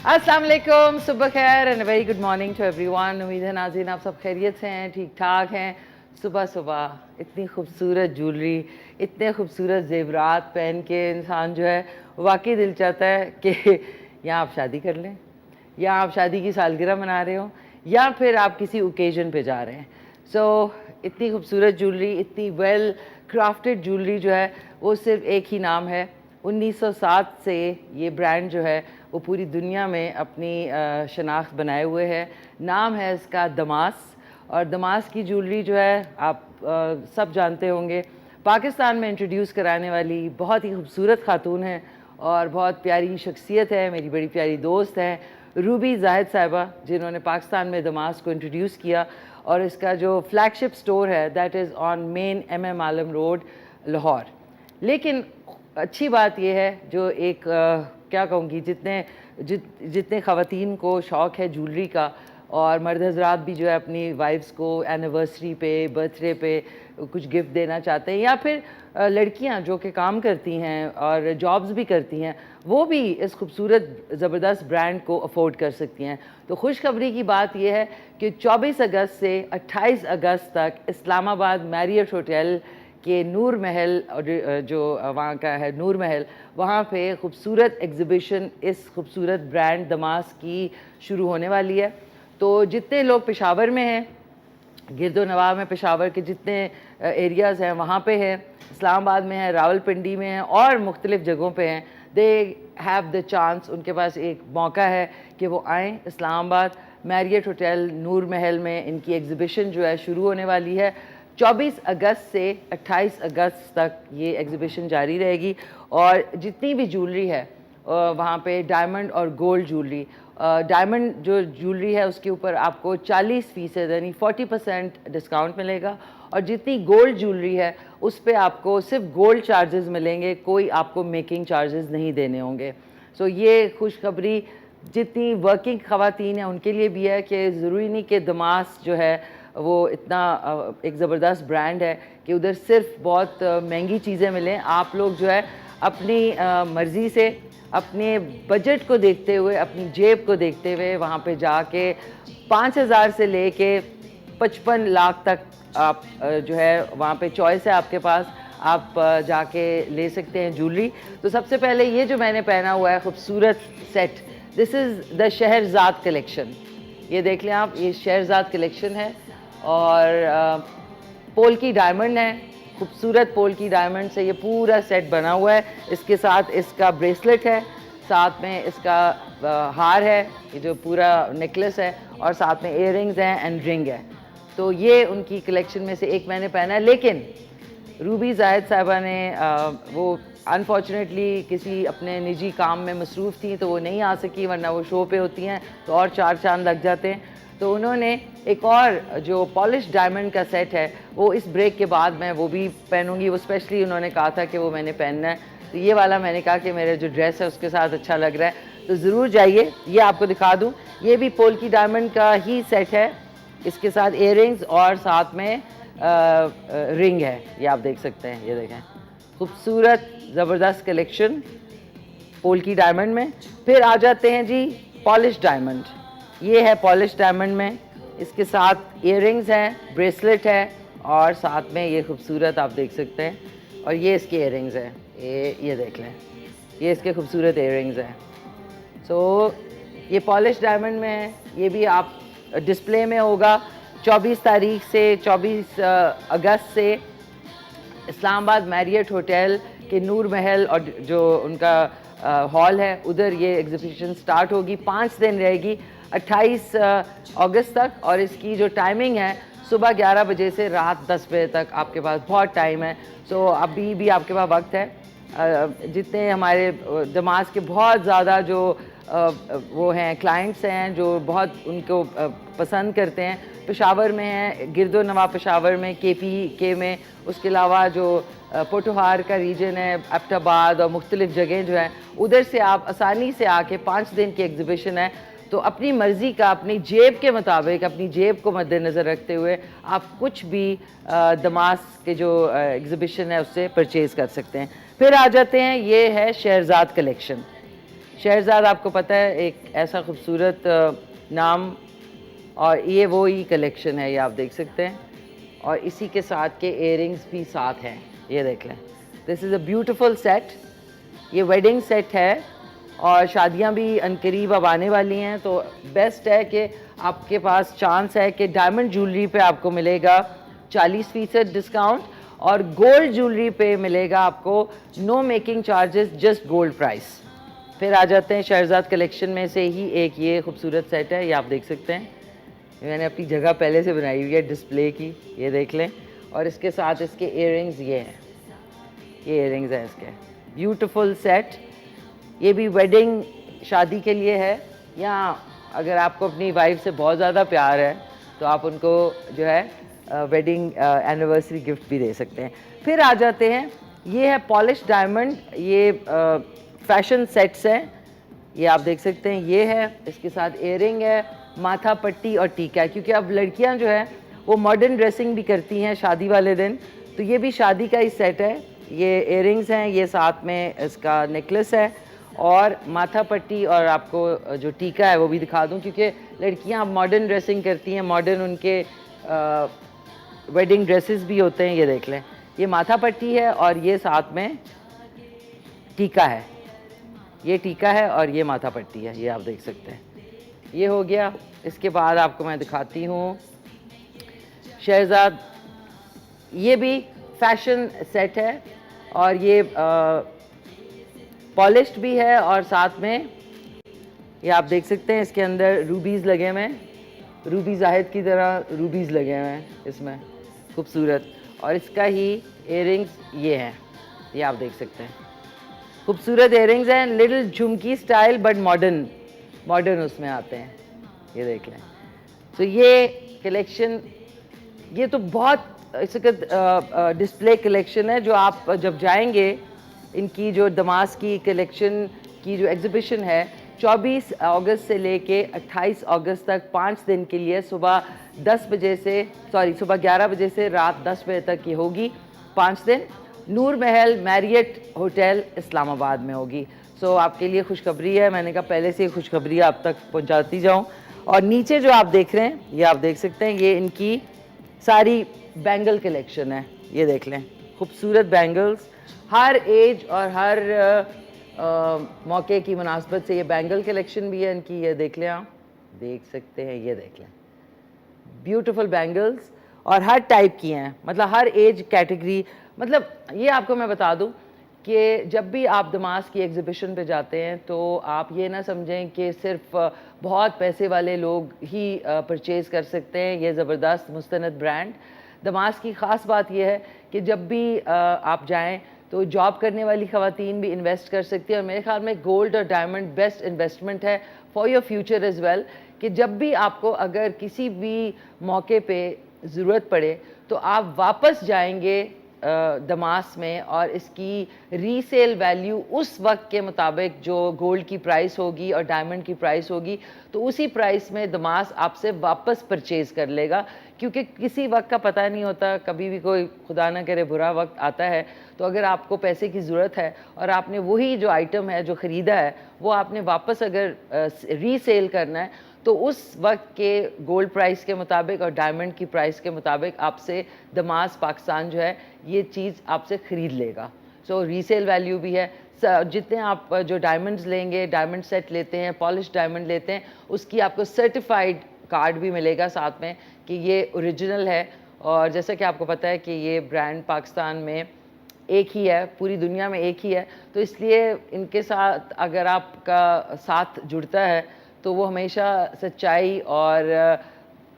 अस्सलाम वालेकुम, सुबह खैर and very good morning to everyone. उम्मीद है नाज़रीन आप सब खैरियत से हैं, ठीक ठाक हैं। सुबह सुबह इतनी खूबसूरत ज्वेलरी, इतने खूबसूरत ज़ेवरात पहन के इंसान जो है वाकई दिल चाहता है कि या आप शादी कर लें, या आप शादी की सालगिरह मना रहे हो, या फिर आप किसी ओकेजन पे जा रहे हैं। इतनी खूबसूरत ज्वेलरी, इतनी वेल क्राफ्टेड ज्वेलरी जो है वो सिर्फ एक ही नाम है। 1907 से ये ब्रांड जो है वो पूरी दुनिया में अपनी शनाख्त बनाए हुए है। नाम है इसका दमास। और दमास की ज्वेलरी जो है आप सब जानते होंगे, पाकिस्तान में इंट्रोड्यूस कराने वाली बहुत ही खूबसूरत खातून है और बहुत प्यारी शख्सियत है, मेरी बड़ी प्यारी दोस्त हैं रूबी जाहिद साहिबा, जिन्होंने पाकिस्तान में दमास को इंट्रोड्यूस किया। और इसका जो फ्लैगशिप स्टोर है that is on main MM Alam road, Lahore. लेकिन अच्छी बात यह है, जो एक क्या कहूँगी, जितने ख़वातीन को शौक़ है ज्वेलरी का, और मर्द हज़रात भी जो है अपनी वाइफ्स को एनिवर्सरी पे, बर्थडे पे कुछ गिफ्ट देना चाहते हैं, या फिर लड़कियां जो कि काम करती हैं और जॉब्स भी करती हैं, वो भी इस खूबसूरत ज़बरदस्त ब्रांड को अफोर्ड कर सकती हैं। तो खुशखबरी की बात यह है कि 24 अगस्त से 28 अगस्त तक इस्लामाबाद मैरियट होटल कि नूर महल, और जो वहाँ का है नूर महल, वहाँ पे खूबसूरत एग्ज़िबिशन इस खूबसूरत ब्रांड दमास की शुरू होने वाली है। तो जितने लोग पेशावर में हैं, गिरदो नवाब में पेशावर के जितने एरियाज़ हैं वहाँ पे हैं, इस्लामाबाद में है, रावलपिंडी में है और मुख्तलिफ़ जगहों पे हैं, दे हैव द चांस, उनके पास एक मौका है कि वो आएँ इस्लामाबाद मैरियट होटल नूर महल में। इनकी एग्ज़िबिशन जो है शुरू होने वाली है 24 अगस्त से 28 अगस्त तक ये एग्ज़िबिशन जारी रहेगी। और जितनी भी ज्वेलरी है वहाँ पे डायमंड और गोल्ड ज्वेलरी, डायमंड जो ज्वेलरी है उसके ऊपर आपको 40% यानी 40% डिस्काउंट मिलेगा, और जितनी गोल्ड ज्वेलरी है उस पर आपको सिर्फ गोल्ड चार्जेस मिलेंगे, कोई आपको मेकिंग चार्जेस नहीं देने होंगे। ये खुशखबरी जितनी वर्किंग ख़वातीन हैं उनके लिए भी है कि ज़रूरी नहीं कि दमास जो है वो इतना एक ज़बरदस्त ब्रांड है कि उधर सिर्फ बहुत महंगी चीज़ें मिलें। आप लोग जो है अपनी मर्ज़ी से, अपने बजट को देखते हुए, अपनी जेब को देखते हुए वहाँ पे जाके 5,000 से लेके 55 लाख तक आप जो है वहाँ पे चॉइस है आपके पास, आप जाके ले सकते हैं ज्वेलरी। तो सबसे पहले ये जो मैंने पहना हुआ है खूबसूरत set, this is the Shehrzad collection. ये देख लें आप, ये शहरज़ाद कलेक्शन है और पोल की डायमंड है, खूबसूरत पोल की डायमंड से ये पूरा सेट बना हुआ है। इसके साथ इसका ब्रेसलेट है, साथ में इसका हार है, ये जो पूरा नेकलेस है, और साथ में इयररिंग्स हैं एंड रिंग है। तो ये उनकी कलेक्शन में से एक मैंने पहना है। लेकिन रूबी जाहिद साहिबा ने वो अनफॉर्चुनेटली किसी अपने निजी काम में मसरूफ़ थी तो वो नहीं आ सकी, वरना वो शो पे होती हैं तो और 4 चांद लग जाते हैं। तो उन्होंने एक और जो पॉलिश डायमंड का सेट है वो इस ब्रेक के बाद मैं वो भी पहनूंगी। वो स्पेशली उन्होंने कहा था कि वो मैंने पहनना है, तो ये वाला मैंने कहा कि मेरा जो ड्रेस है उसके साथ अच्छा लग रहा है, तो ज़रूर जाइए। ये आपको दिखा दूँ, ये भी पोल की डायमंड का ही सेट है, इसके साथ इयररिंग्स और साथ में रिंग है, ये आप देख सकते हैं। ये देखें, खूबसूरत ज़बरदस्त कलेक्शन पोल की डायमंड में। फिर आ जाते हैं जी पॉलिश डायमंड। ये है पॉलिश डायमंड में, इसके साथ इयररिंग्स हैं, ब्रेसलेट है, और साथ में ये खूबसूरत आप देख सकते हैं, और ये इसके इयररिंग्स हैं। ये देख लें, ये इसके खूबसूरत इयररिंग्स हैं। ये पॉलिश डायमंड में है, ये भी आप डिस्प्ले में होगा 24 तारीख से 24 अगस्त से इस्लामाबाद मैरियट होटल के नूर महल और जो उनका हॉल है उधर ये एग्जीबिशन स्टार्ट होगी। 5 दिन रहेगी, 28 अगस्त तक, और इसकी जो टाइमिंग है सुबह 11 बजे से रात 10 बजे तक आपके पास बहुत टाइम है। अभी भी आपके पास वक्त है। जितने हमारे दमास के बहुत ज़्यादा जो वो हैं क्लाइंट्स हैं जो बहुत उनको पसंद करते हैं, पेशावर में हैं, गिरदो नवाब पेशावर में, KPK में, उसके अलावा जो पोटोहार का रीजन है, एबटाबाद और मुख्तलिफ़ जगह जो हैं, उधर से आप आसानी से आके 5 दिन की एग्जीबिशन है, तो अपनी मर्ज़ी का, अपनी जेब के मुताबिक, अपनी जेब को मद्देनज़र रखते हुए आप कुछ भी दमास के जो एग्जीबिशन है उससे परचेज़ कर सकते हैं। फिर आ जाते हैं, ये है शहरज़ाद कलेक्शन। शहरज़ाद आपको पता है एक ऐसा खूबसूरत नाम, और ये वो ही कलेक्शन है, ये आप देख सकते हैं। और इसी के साथ के इयरिंग्स भी साथ हैं, ये देख लें। This is a beautiful set, ये वेडिंग सेट है और शादियां भी अनकरीब अब आने वाली हैं, तो बेस्ट है कि आपके पास चांस है कि डायमंड ज्वेलरी पे आपको मिलेगा 40% डिस्काउंट, और गोल्ड ज्वेलरी पे मिलेगा आपको no making charges, just gold price. फिर आ जाते हैं शहरज़ाद कलेक्शन में से ही एक ये खूबसूरत सेट है, ये आप देख सकते हैं। मैंने अपनी जगह पहले से बनाई हुई है डिस्प्ले की, ये देख लें। और इसके साथ इसके इयरिंग्स ये हैं, ये इयरिंग्स हैं इसके, ब्यूटीफुल सेट। ये भी वेडिंग शादी के लिए है, या अगर आपको अपनी वाइफ से बहुत ज़्यादा प्यार है तो आप उनको जो है वेडिंग एनिवर्सरी गिफ्ट भी दे सकते हैं। फिर आ जाते हैं, ये है पॉलिश डायमंड, ये फैशन सेट्स हैं, ये आप देख सकते हैं। ये है, इसके साथ इयरिंग है, माथा पट्टी और टीका है, क्योंकि अब लड़कियां जो है वो मॉडर्न ड्रेसिंग भी करती हैं शादी वाले दिन, तो ये भी शादी का ही सेट है। ये इयरिंग्स हैं, ये साथ में इसका नेकलेस है और माथा पट्टी, और आपको जो टीका है वो भी दिखा दूं, क्योंकि लड़कियां अब मॉडर्न ड्रेसिंग करती हैं, मॉडर्न उनके वेडिंग ड्रेसेस भी होते हैं। ये देख लें, ये माथा पट्टी है और ये साथ में टीका है, ये टीका है और ये माथा पट्टी है, ये आप देख सकते हैं। ये हो गया। इसके बाद आपको मैं दिखाती हूँ शहरज़ाद, ये भी फैशन सेट है और ये पॉलिश्ड भी है, और साथ में ये आप देख सकते हैं इसके अंदर रूबीज़ लगे हुए हैं, रूबी जाहिद की तरह रूबीज़ लगे हुए हैं इसमें, खूबसूरत। और इसका ही इयरिंग्स ये हैं, ये आप देख सकते हैं, खूबसूरत इयरिंग्स हैं, little Jhumki style but modern, modern उसमें आते हैं, ये देख लें। तो ये कलेक्शन, ये तो बहुत इसका डिस्प्ले कलेक्शन है, जो आप जब जाएंगे, इनकी जो दमास की कलेक्शन की जो एग्जीबिशन है 24 अगस्त से लेके 28 अगस्त तक 5 दिन के लिए, सुबह 10 बजे से सुबह 11 बजे से रात 10 बजे तक की होगी, 5 दिन। नूर महल मैरियट होटल इस्लामाबाद में होगी। सो आपके लिए खुशखबरी है, मैंने कहा पहले से ही खुशखबरी आप तक पहुंचाती जाऊं। और नीचे जो आप देख रहे हैं, ये आप देख सकते हैं, ये इनकी सारी बैंगल कलेक्शन है, ये देख लें, खूबसूरत बैंगल्स, हर एज और हर मौके की मुनासबत से ये बैंगल कलेक्शन भी है इनकी, ये देख लें, आप देख सकते हैं, ये देख लें, ब्यूटीफुल बैंगल्स, और हर टाइप की हैं, मतलब हर एज कैटेगरी। मतलब ये आपको मैं बता दूं कि जब भी आप दमास की एग्ज़िबिशन पे जाते हैं तो आप ये ना समझें कि सिर्फ बहुत पैसे वाले लोग ही परचेज़ कर सकते हैं ये ज़बरदस्त मुस्तनद ब्रांड। दमास की ख़ास बात यह है कि जब भी आप जाएं तो जॉब करने वाली ख़वातीन भी इन्वेस्ट कर सकती हैं, और मेरे ख्याल में गोल्ड और डायमंड बेस्ट इन्वेस्टमेंट है for your future as well, कि जब भी आपको अगर किसी भी मौके पे ज़रूरत पड़े तो आप वापस जाएंगे दमास में, और इसकी रीसेल वैल्यू उस वक्त के मुताबिक जो गोल्ड की प्राइस होगी और डायमंड की प्राइस होगी, तो उसी प्राइस में दमास आपसे वापस परचेज़ कर लेगा, क्योंकि किसी वक्त का पता नहीं होता, कभी भी कोई खुदा ना करे बुरा वक्त आता है। तो अगर आपको पैसे की ज़रूरत है और आपने वही जो आइटम है जो ख़रीदा है वो आपने वापस अगर रीसेल करना है, तो उस वक्त के गोल्ड प्राइस के मुताबिक और डायमंड की प्राइस के मुताबिक आपसे दमास पाकिस्तान जो है ये चीज़ आपसे ख़रीद लेगा। सो रीसेल वैल्यू भी है। जितने आप जो डायमंड्स लेंगे, डायमंड सेट लेते हैं, पॉलिश डायमंड लेते हैं, उसकी आपको सर्टिफाइड कार्ड भी मिलेगा साथ में कि ये ओरिजिनल है। और जैसा कि आपको पता है कि ये ब्रांड पाकिस्तान में एक ही है, पूरी दुनिया में एक ही है, तो इसलिए इनके साथ अगर आपका साथ जुड़ता है तो वो हमेशा सच्चाई और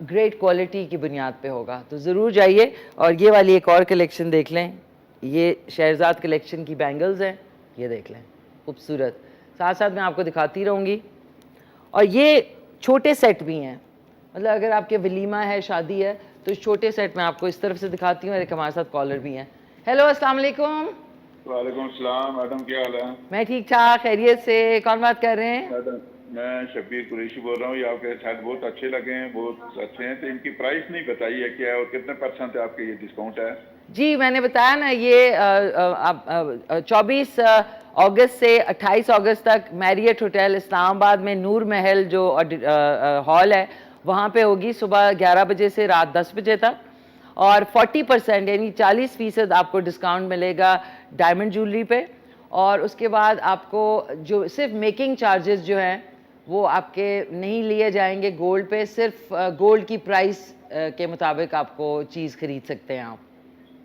ग्रेट क्वालिटी की बुनियाद पे होगा। तो ज़रूर जाइए। और ये वाली एक और कलेक्शन देख लें, ये शहरज़ाद कलेक्शन की बैंगल्स हैं, ये देख लें, खूबसूरत। साथ साथ मैं आपको दिखाती रहूँगी। और ये छोटे सेट भी हैं, मतलब अगर आपके वलीमा है, शादी है, तो इस छोटे सेट में आपको इस तरफ से दिखाती हूँ। और एक हमारे साथ कॉलर भी हैं। हेलो, अस्सलाम वालेकुम। वालेकुम सलाम मैडम, क्या हाल है? मैं ठीक ठाक, खैरियत से। कौन बात कर रहे हैं? मैडम मैं शब्बीर कुरैशी बोल रहा हूँ। ये आपके सेट बहुत अच्छे लगे हैं, बहुत अच्छे हैं। तो इनकी प्राइस नहीं बताई है क्या, और कितने % आपके ये डिस्काउंट है? जी मैंने बताया ना, ये 24 अगस्त से 28 अगस्त तक मैरियट होटल इस्लामाबाद में नूर महल जो हॉल है वहाँ पे होगी सुबह 11 बजे से रात 10 बजे तक। और 40% यानी 40% आपको डिस्काउंट मिलेगा डायमंड ज्वेलरी पे। और उसके बाद आपको जो सिर्फ मेकिंग चार्जेस जो हैं वो आपके नहीं लिए जाएंगे गोल्ड पे, सिर्फ गोल्ड की प्राइस के मुताबिक आपको चीज़ खरीद सकते हैं आप।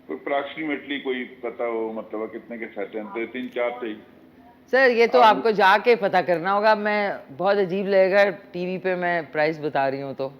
कोई अप्रॉक्सीमेटली कोई पता हो मतलब कितने के सेट हैं? 3-4 थे? सर ये तो आपको जाके पता करना होगा, मैं बहुत अजीब लगेगा टीवी पे मैं प्राइस बता रही हूँ तो।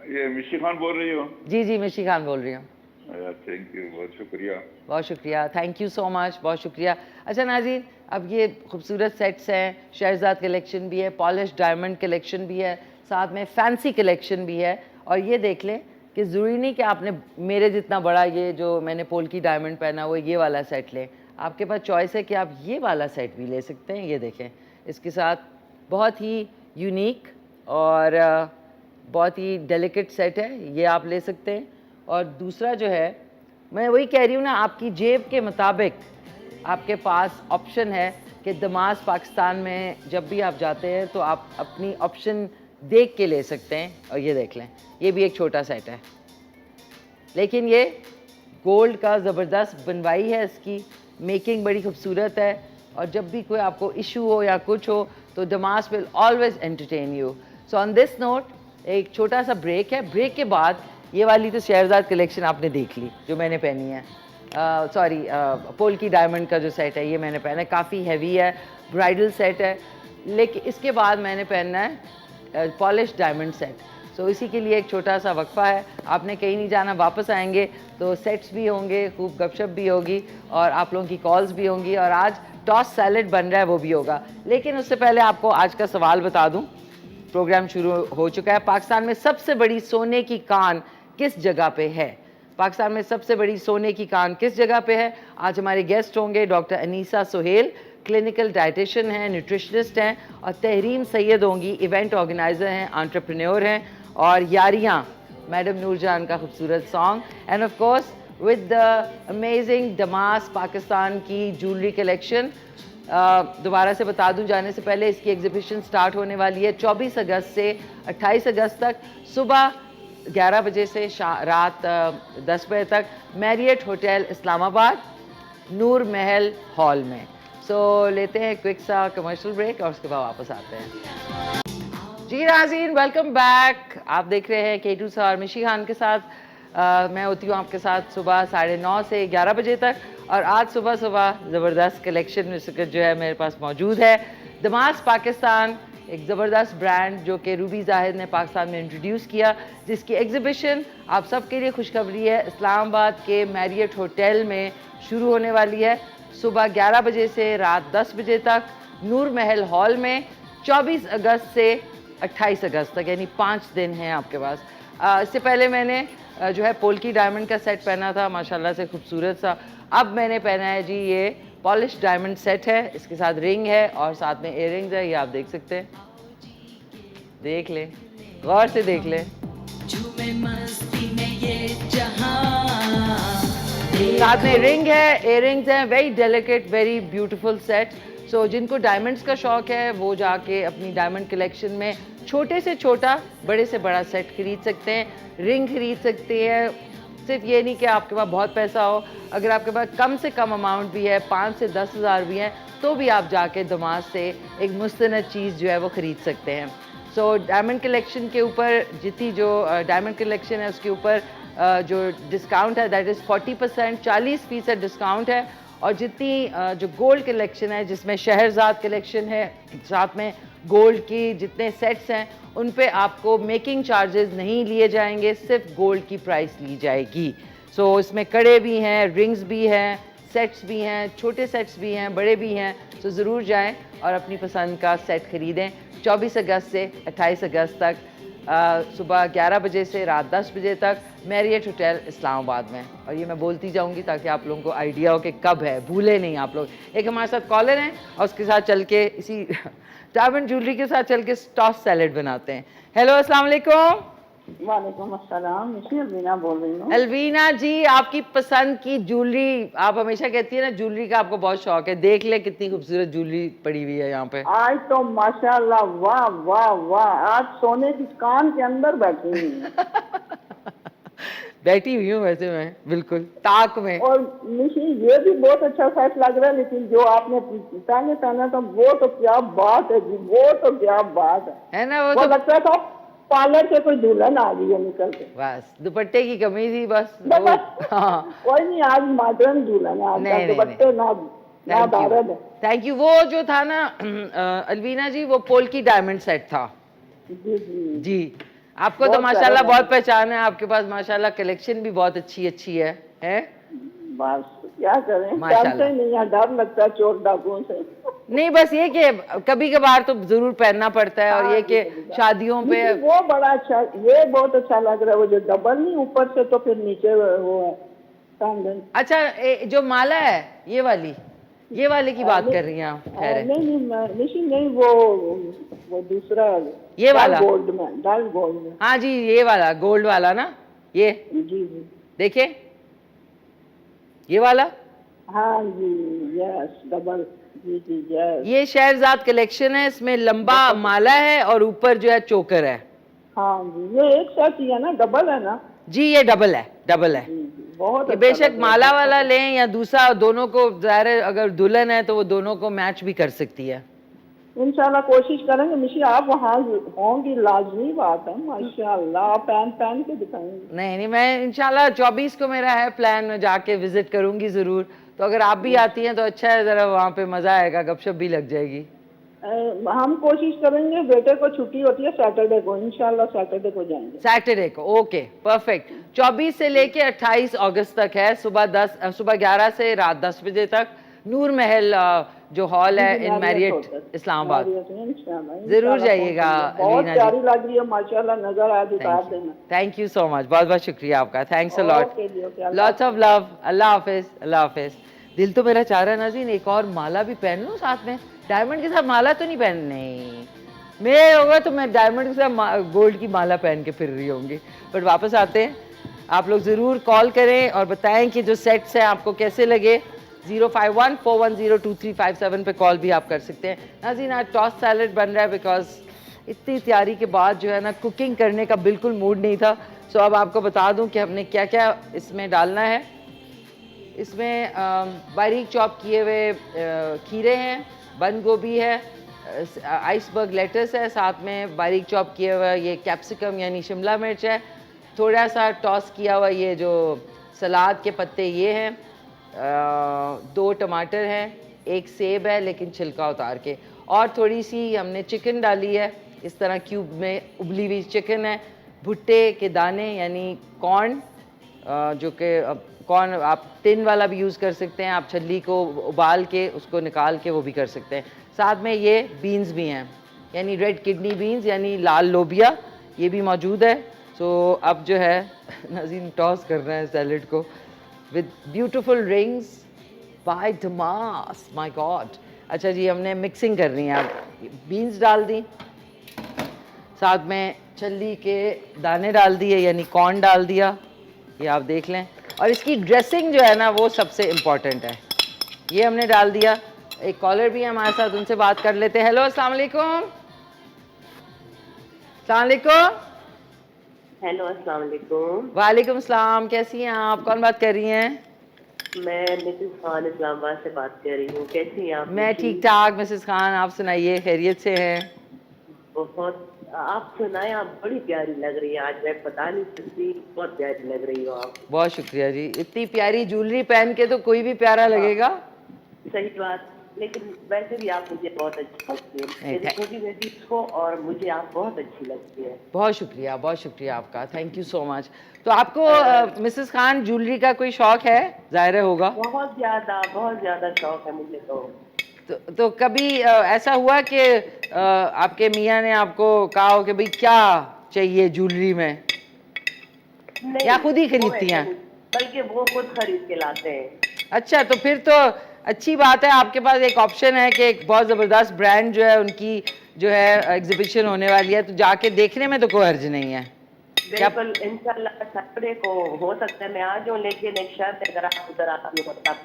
ये मिशी खान बोल रही हो? जी जी, मिशी खान बोल रही हूँ। थैंक यू, बहुत शुक्रिया। बहुत शुक्रिया, थैंक यू सो मच, बहुत शुक्रिया। अच्छा नाज़रीन, अब ये खूबसूरत सेट्स हैं, शहरज़ाद कलेक्शन भी है, पॉलिश डायमंड कलेक्शन भी है, साथ में फैंसी कलेक्शन भी है। और ये देख लें कि ज़रूरी नहीं कि आपने मेरे जितना बड़ा ये जो मैंने पोल्की डायमंड पहना वो ये वाला सेट लें, आपके पास चॉइस है कि आप ये वाला सेट भी ले सकते हैं। ये देखें, इसके साथ बहुत ही यूनिक और बहुत ही डेलिकेट सेट है, ये आप ले सकते हैं। और दूसरा जो है, मैं वही कह रही हूँ ना, आपकी जेब के मुताबिक आपके पास ऑप्शन है कि दमास पाकिस्तान में जब भी आप जाते हैं तो आप अपनी ऑप्शन देख के ले सकते हैं। और ये देख लें, ये भी एक छोटा सेट है, लेकिन ये गोल्ड का ज़बरदस्त बनवाई है, इसकी मेकिंग बड़ी खूबसूरत है। और जब भी कोई आपको इशू हो या कुछ हो तो Damas will always entertain you. So on this note एक छोटा सा ब्रेक है, ब्रेक के बाद ये वाली तो शहरज़ाद कलेक्शन आपने देख ली जो मैंने पहनी है, सॉरी पोल्की डायमंड का जो सेट है ये मैंने पहना है, काफ़ी हैवी है, ब्राइडल सेट है। लेकिन इसके बाद मैंने पहनना है पॉलिश डायमंड सेट। सो इसी के लिए एक छोटा सा वक्फा है, आपने कहीं नहीं जाना, वापस आएंगे तो सेट्स भी होंगे, खूब गपशप भी होगी और आप लोगों की कॉल्स भी होंगी और आज टॉस सैलड बन रहा है वो भी होगा। लेकिन उससे पहले आपको आज का सवाल बता दूं, प्रोग्राम शुरू हो चुका है। पाकिस्तान में सबसे बड़ी सोने की कान किस जगह पे है? पाकिस्तान में सबसे बड़ी सोने की कान किस जगह पे है? आज हमारे गेस्ट होंगे doctor Anisa Suhail, clinical dietitian हैं, न्यूट्रिशनिस्ट हैं, और तहरीम सैयद होंगी, इवेंट ऑर्गेनाइज़र हैं, एंटरप्रेन्योर हैं, और यारियाँ मैडम नूरजान का खूबसूरत song, end of course with the amazing Damas Pakistan की ज्वेलरी कलेक्शन। दोबारा से बता दूं जाने से पहले, इसकी एग्जीबिशन स्टार्ट होने वाली है 24 अगस्त से 28 अगस्त तक, सुबह 11 बजे से रात 10 बजे तक, मैरियट होटल इस्लामाबाद नूर महल हॉल में। सो लेते हैं क्विक सा कमर्शियल ब्रेक और उसके बाद वापस आते हैं। जी नाज़रीन, वेलकम बैक। आप देख रहे हैं K2 और मिशी खान के साथ। मैं होती हूँ आपके साथ सुबह 9:30 से 11 बजे तक, और आज सुबह ज़बरदस्त कलेक्शन जो है मेरे पास मौजूद है। दमास पाकिस्तान एक ज़बरदस्त ब्रांड जो कि रूबी जाहिद ने पाकिस्तान में इंट्रोड्यूस किया, जिसकी एग्जीबिशन आप सबके लिए खुशखबरी है, इस्लामाबाद के मैरियट होटल में शुरू होने वाली है सुबह 11 बजे से रात 10 बजे तक, नूर महल हॉल में 24 अगस्त से 28 अगस्त तक, यानी 5 दिन हैं आपके पास। इससे पहले मैंने जो है पोल्की डायमंड का सेट पहना था, माशाल्लाह से खूबसूरत सा। अब मैंने पहना है जी ये पॉलिश डायमंड सेट है, इसके साथ रिंग है और साथ में इयररिंग्स है, ये आप देख सकते हैं, देख लें, गौर से देख लें। साथ में रिंग है, इयररिंग्स हैं, very delicate, very beautiful set. So जिनको डायमंड्स का शौक़ है वो जाके अपनी डायमंड कलेक्शन में छोटे से छोटा, बड़े से बड़ा सेट खरीद सकते हैं, रिंग खरीद सकते हैं। सिर्फ ये नहीं कि आपके पास बहुत पैसा हो, अगर आपके पास कम से कम अमाउंट भी है, 5 से 10 हज़ार भी हैं, तो भी आप जाके दमास से एक मुस्तनद चीज़ जो है वो ख़रीद सकते हैं। सो डायमंड कलेक्शन के ऊपर जितनी जो डायमंड कलेक्शन है उसके ऊपर जो डिस्काउंट है दैट इज़ 40%, 40% डिस्काउंट है। और जितनी जो गोल्ड कलेक्शन है जिसमें शहरज़ाद कलेक्शन है, साथ में गोल्ड की जितने सेट्स हैं उन पे आपको मेकिंग चार्जेस नहीं लिए जाएंगे, सिर्फ गोल्ड की प्राइस ली जाएगी। सो इसमें कड़े भी हैं, रिंग्स भी हैं, सेट्स भी हैं, छोटे सेट्स भी हैं, बड़े भी हैं। तो ज़रूर जाएं और अपनी पसंद का सेट ख़रीदें। 24 अगस्त से 28 अगस्त तक सुबह 11 बजे से रात 10 बजे तक, मैरियट होटल इस्लामाबाद में। और ये मैं बोलती जाऊंगी ताकि आप लोगों को आइडिया हो कि कब है, भूले नहीं आप लोग। एक हमारे साथ कॉलर हैं और उसके साथ चल के इसी डायमंड ज्वेलरी के साथ चल के टॉस सैलेड बनाते हैं। हेलो, अस्सलाम वालेकुम। वालेकुम अस्सलाम, मिसी अलवीना बोल रही हूँ। अलवीना जी, आपकी पसंद की ज्वेलरी, आप हमेशा कहती है ना ज्वेलरी का आपको बहुत शौक है, देख ले कितनी खूबसूरत ज्वेलरी पड़ी हुई है यहाँ पे। आज तो माशाल्लाह, वाह वाह वाह, आज सोने की कान के अंदर बैठी हुई हूँ। बैठी हुई हूँ वैसे मैं बिल्कुल ताक में। और मिसी ये भी बहुत अच्छा सेट लग रहा है, लेकिन जो आपने पहले पहना था वो तो क्या बात है जी, वो तो क्या बात है ना, वो वो तो लगता था पार्लर से कोई दुल्हन आ गई है निकल के। बस दुपट्टे की कमी थी बस बस वो। बस, हाँ, कोई नहीं, आज मॉडर्न दुल्हन है, आज नहीं नहीं नहीं, दुपट्टे ना ना थैंक यू, दारद है। Thank you. वो जो था ना अलवीना जी, वो पोल्की डायमंड सेट था जी जी, जी। आपको तो बहुत माशाल्लाह प्यारा बहुत लगा। पहचान है, आपके पास माशाल्लाह कलेक्शन भी बहुत अच्छी अच्छी है बस क्या करें, माशाल्लाह। जानते ही नहीं है, डर लगता है चोर डाकुओं से। नहीं बस ये कि कभी कभार तो जरूर पहनना पड़ता है, और हाँ ये जी, कि कभी-कभार। शादियों पे। लेकिन वो बड़ा अच्छा, ये बहुत अच्छा लग रहा है, वो जो डबल नहीं ऊपर से तो फिर नीचे वो है पेंडेंट। अच्छा, जो माला है ये वाली की बात नहीं कर रही हैं आप? ठहरे, नहीं नहीं, निशी नहीं, वो दूसरा ये डल वाला? गोल्ड में, डल गोल्ड में। हाँ जी, ये वाला गोल्ड वाला ना, ये जी जी, देखिए, ये वाला। हाँ जी, यस डबल, जी जी यस। ये शहरजाद कलेक्शन है, इसमें लंबा माला है और ऊपर जो है चोकर है। हाँ जी, ये एक साथ ही है ना, डबल है ना? जी ये डबल है, डबल है। जी जी, बहुत ये अच्छा बेशक लग रहा है, माला बहुत वाला अच्छा। लें या दूसरा, दोनों को ज़ाहिर है अगर दुल्हन है तो वो दोनों को मैच भी कर सकती है। इंशाल्लाह कोशिश करेंगे मिशी, आप वहाँ होंगी, लाजमी बात है, माशाल्लाह, आप पहन पहन के दिखाएंगे। नहीं नहीं, मैं इंशाल्लाह 24 को मेरा है प्लान, में जाके विजिट करूंगी ज़रूर। तो अगर आप भी आती हैं तो अच्छा है, ज़रा वहाँ पे मज़ा आएगा, गपशप भी लग जाएगी। हम कोशिश करेंगे, बेटे को छुट्टी होती है सैटरडे को, इंशाल्लाह सैटरडे को जाएंगे। सैटरडे को, ओके परफेक्ट। 24 से लेके 28 अगस्त तक है, सुबह 11 से रात 10 बजे तक। नूर महल जो हॉल है इन मैरियट इस्लामाबाद, जरूर जाइएगा बहुत अलीना प्यारी जी। लग रही है माशाल्लाह, नजर आज उतार देना। थैंक यू सो मच, बहुत बहुत शुक्रिया आपका, thanks a lot, okay ji, okay, अल्लाह लॉट्स ऑफ लव, अल्लाह हाफिज, अल्लाह हाफिज। दिल तो मेरा चाह रहा है नाज़रीन एक और माला भी पहन लूँ साथ में, डायमंड के साथ माला तो नहीं पहन, नहीं मेरे होगा तो मैं डायमंड के साथ गोल्ड की माला पहन के फिर रही होंगी। बट वापस आते हैं, आप लोग ज़रूर कॉल करें और बताएं कि जो सेट्स हैं आपको कैसे लगे। 05141022357 पे कॉल भी आप कर सकते हैं। नाज़रीन आज टॉस सैलड बन रहा है, बिकॉज इतनी तैयारी के बाद जो है ना कुकिंग करने का बिल्कुल मूड नहीं था। सो अब आपको बता दूं कि हमने क्या क्या इसमें डालना है। इसमें बारीक चॉप किए हुए खीरे हैं, बंद गोभी है, आइसबर्ग लेटस है, साथ में बारीक चॉप किया हुआ ये कैप्सिकम यानी शिमला मिर्च है, थोड़ा सा टॉस किया हुआ ये जो सलाद के पत्ते ये हैं, 2 टमाटर हैं, 1 सेब है लेकिन छिलका उतार के, और थोड़ी सी हमने चिकन डाली है, इस तरह क्यूब में उबली हुई चिकन है, भुट्टे के दाने यानी कॉर्न, जो कि कॉर्न आप टिन वाला भी यूज़ कर सकते हैं, आप छल्ली को उबाल के उसको निकाल के वो भी कर सकते हैं। साथ में ये बीन्स भी हैं यानी रेड किडनी बीन्स यानी लाल लोबिया, ये भी मौजूद है। सो अब जो है नाज़रीन टॉस कर रहे हैं सैलड को with beautiful rings by Damas, my god. अच्छा जी, हमने मिक्सिंग कर रही है, अब बीन्स डाल दी, साथ में छल्ली के दाने डाल दिए यानी कॉर्न डाल दिया, ये आप देख लें। और इसकी ड्रेसिंग जो है ना वो सबसे इम्पॉर्टेंट है, ये हमने डाल दिया। एक कॉलर भी है हमारे साथ, उनसे बात कर लेते हैं। हेलो, अस्सलाम वालेकुम। अस्सलाम वालेकुम। हेलो, अस्सलाम वालेकुम। वालेकुम सलाम, कैसी हैं आप? कौन बात कर रही हैं? मैं मिसेस खान इस्लामाबाद से बात कर रही हूँ। कैसी हैं आप? मैं ठीक ठाक मिसेस खान, आप सुनाइए, खैरियत से हैं? बहुत, आप सुनाए, आप बड़ी प्यारी लग रही है आज, मैं बता नहीं सकती, बहुत प्यारी लग रही हो आप। बहुत शुक्रिया जी, इतनी प्यारी ज्वेलरी पहन के तो कोई भी प्यारा लगेगा। सही बात, लेकिन वैसे भी आप मुझे बहुत अच्छी लगती है, मेरी छोटी बेटी को, और मुझे आप बहुत अच्छी लगती है। बहुत शुक्रिया आपका, थैंक यू सो मच। तो आपको मिसेस खान ज्वेलरी का कोई शौक है? जाहिर है होगा। बहुत ज्यादा शौक है मुझे तो कभी ऐसा हुआ कि आपके मियाँ ने आपको कहा हो कि भाई क्या चाहिए ज्वेलरी में, नहीं, या खुद ही खरीदती हैं? बल्कि वो खुद खरीद के लाते हैं। अच्छा, तो फिर तो अच्छी बात है, आपके पास एक ऑप्शन है कि एक बहुत ज़बरदस्त ब्रांड जो है उनकी जो है एग्जीबिशन होने वाली है, तो जाके देखने में तो कोई हर्ज नहीं है। बिल्कुल इंशाल्लाह सैटरडे को हो सकता है मैं आ जाऊँ, लेकिन एक शर्त है, अगर आप उधर आती हो तब।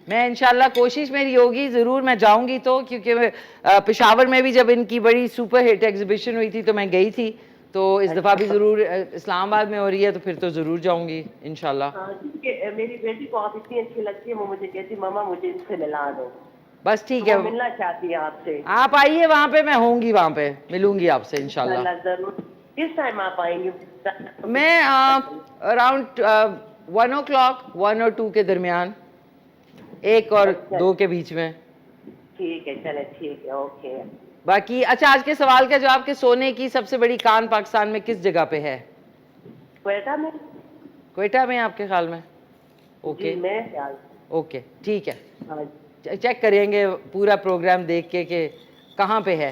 मैं इंशाल्लाह कोशिश मेरी होगी, ज़रूर मैं जाऊंगी तो, क्योंकि पेशावर में भी जब इनकी बड़ी सुपर हिट एग्जीबिशन हुई थी तो मैं गई थी, तो इस दफ़ा भी ज़रूर इस्लामाबाद में हो रही है तो फिर तो ज़रूर जाऊंगी इंशाल्लाह। हाँ, क्योंकि मेरी बेटी को आप इतनी अच्छी लगती है, वो मुझे कहती मम्मा मुझे इससे मिला दो। बस ठीक तो है, वो मिलना चाहती है आपसे। आप आइए वहाँ पे, मैं होंगी वहाँ पे, मिलूंगी आपसे इंशाल्लाह। इंशाल्लाह जरूर। किस टाइम आप आएंगे? मैं अराउंड 1 o'clock, 1 और 2 के दरमियान, 1 और 2 के बीच में। ठीक है, चले ठीक है, ओके। बाकी अच्छा, आज के सवाल का जवाब कि सोने की सबसे बड़ी कान पाकिस्तान में किस जगह पे है? क्वेटा में। क्वेटा में आपके ख्याल में? ओके जी, मैं ख्याल। ओके ठीक है, हाँ, चेक करेंगे पूरा प्रोग्राम देख के कि कहाँ पे है।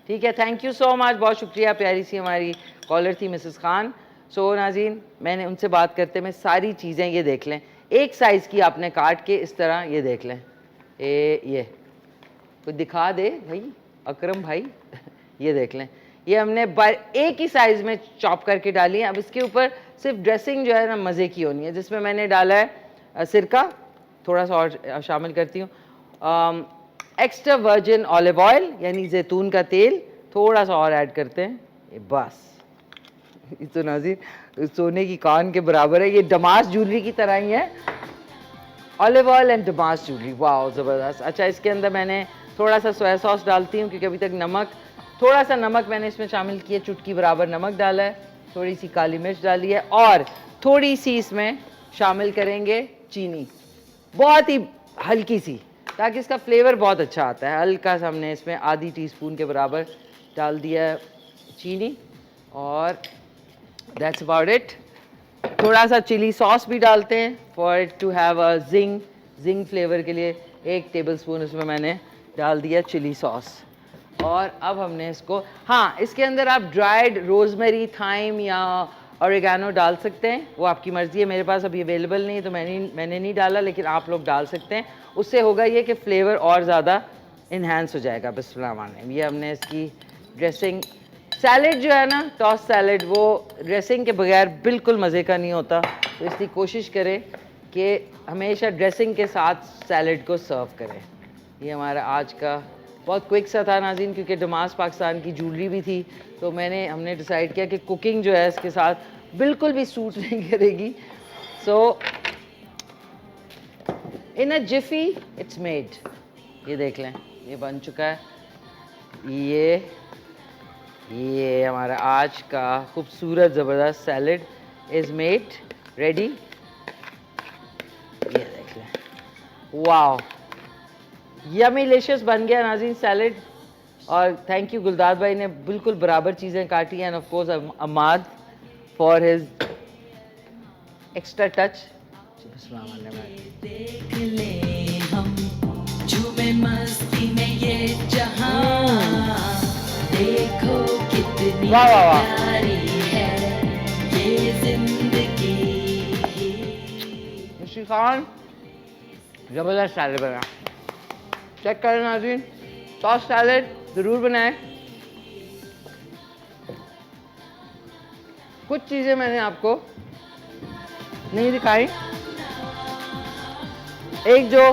ठीक है, थैंक यू सो मच, बहुत शुक्रिया। प्यारी सी हमारी कॉलर थी मिसेस खान। सो नाज़रीन, मैंने उनसे बात करते में सारी चीज़ें ये देख लें, एक साइज़ की आपने काट के इस तरह ये देख लें, ये कोई दिखा दे भाई, अकरम भाई ये देख लें, ये हमने एक ही साइज़ में चॉप करके डाली है। अब इसके ऊपर सिर्फ ड्रेसिंग जो है ना मज़े की होनी है, जिसमें मैंने डाला है सिरका, थोड़ा सा और शामिल करती हूँ, एक्स्ट्रा वर्जिन ऑलिव ऑयल यानी जैतून का तेल थोड़ा सा और ऐड करते हैं, ये बस। तो नाज़रीन सोने की कान के बराबर है, ये डमास ज्वेलरी की तरह ही है, olive oil and Damas jewellery, वाह ज़बरदस्त। अच्छा, इसके अंदर मैंने थोड़ा सा सोया सॉस डालती हूँ, क्योंकि अभी तक नमक, थोड़ा सा नमक मैंने इसमें शामिल किया, चुटकी बराबर नमक डाला है, थोड़ी सी काली मिर्च डाली है, और थोड़ी सी इसमें शामिल करेंगे चीनी, बहुत ही हल्की सी, ताकि इसका फ्लेवर बहुत अच्छा आता है। हल्का सा हमने इसमें आधी टीस्पून के बराबर डाल दिया है चीनी, और दैट्स अबाउट इट। थोड़ा सा चिली सॉस भी डालते हैं for it to have a zing flavour के लिए, 1 टेबलस्पून इसमें मैंने डाल दिया चिली सॉस। और अब हमने इसको, हाँ, इसके अंदर आप ड्राइड रोज़मेरी, थाइम या ऑरिगेनो डाल सकते हैं, वो आपकी मर्ज़ी है। मेरे पास अभी अवेलेबल नहीं है तो मैंने नहीं डाला, लेकिन आप लोग डाल सकते हैं। उससे होगा ये कि फ्लेवर और ज़्यादा इन्हांस हो जाएगा। बिस्मिल्लाह रहमान रहीम। ये हमने इसकी ड्रेसिंग, सैलेड जो है ना, टॉस सैलेड, वो ड्रेसिंग के बगैर बिल्कुल मज़े का नहीं होता, तो इसलिए कोशिश करें कि हमेशा ड्रेसिंग के साथ सैलेड को सर्व करें। ये हमारा आज का बहुत क्विक सा था नाज़रीन, क्योंकि डमास पाकिस्तान की ज्वेलरी भी थी, तो हमने डिसाइड किया कि कुकिंग जो है इसके साथ बिल्कुल भी सूट नहीं करेगी। सो इन अ जिफी इट्स मेड। ये देख लें, ये बन चुका है। ये हमारा आज का खूबसूरत ज़बरदस्त सैलेड इज़ मेड रेडी। ये देख लें, वाओ, यमी लिशियस बन गया नाज़रीन सैलेड। और थैंक यू गुलदार भाई ने बिल्कुल बराबर चीज़ें काटी हैं, end of course Amad for his extra touch. देख ले हम झूमे मस्ती में ये जहां, देखो कितनी वाह वाह वाह, प्यारी है ये जिंदगी। मिस्टर खान ज़बरदस्त सैलेड बना, चेक करें नाज़रीन, टॉस सैलेड ज़रूर बनाएं। कुछ चीज़ें मैंने आपको नहीं दिखाई, एक जो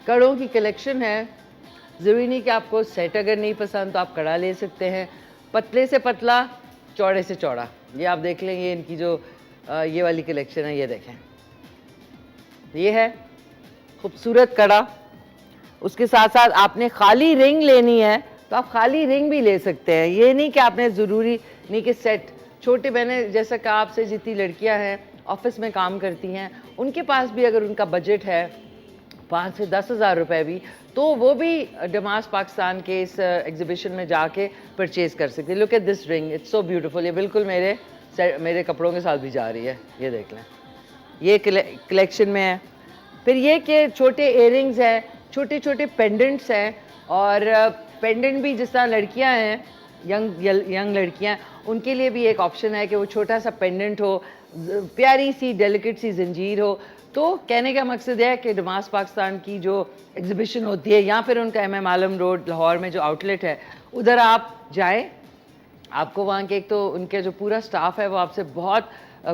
कड़ों की कलेक्शन है, ज़रूरी नहीं कि आपको सेट अगर नहीं पसंद तो आप कड़ा ले सकते हैं, पतले से पतला, चौड़े से चौड़ा। ये आप देख लेंगे, इनकी जो ये वाली कलेक्शन है, ये देखें, ये है खूबसूरत कड़ा। उसके साथ साथ आपने खाली रिंग लेनी है तो आप खाली रिंग भी ले सकते हैं, ये नहीं कि आपने ज़रूरी नहीं कि सेट। छोटे मैंने जैसा कहा आपसे, जितनी लड़कियां हैं ऑफिस में काम करती हैं, उनके पास भी अगर उनका बजट है 5 से 10 हज़ार रुपये भी, तो वो भी डमास पाकिस्तान के इस एग्जीबिशन में जाके परचेज़ कर सकते हैं। Look at this ring, it's so beautiful. ये बिल्कुल मेरे कपड़ों के साथ भी जा रही है, ये देख लें, ये कलेक्शन में है। फिर ये कि छोटे इयररिंग्स हैं, छोटे छोटे पेंडेंट्स हैं, और पेंडेंट भी जिस तरह लड़कियां हैं, यंग लड़कियां, उनके लिए भी एक ऑप्शन है कि वो छोटा सा पेंडेंट हो, प्यारी सी डेलिकेट सी जंजीर हो। तो कहने का मकसद है कि डमास पाकिस्तान की जो एग्जीबिशन होती है, या फिर उनका MM आलम रोड लाहौर में जो आउटलेट है, उधर आप जाएं, आपको वहाँ के एक तो उनके जो पूरा स्टाफ है वो आपसे बहुत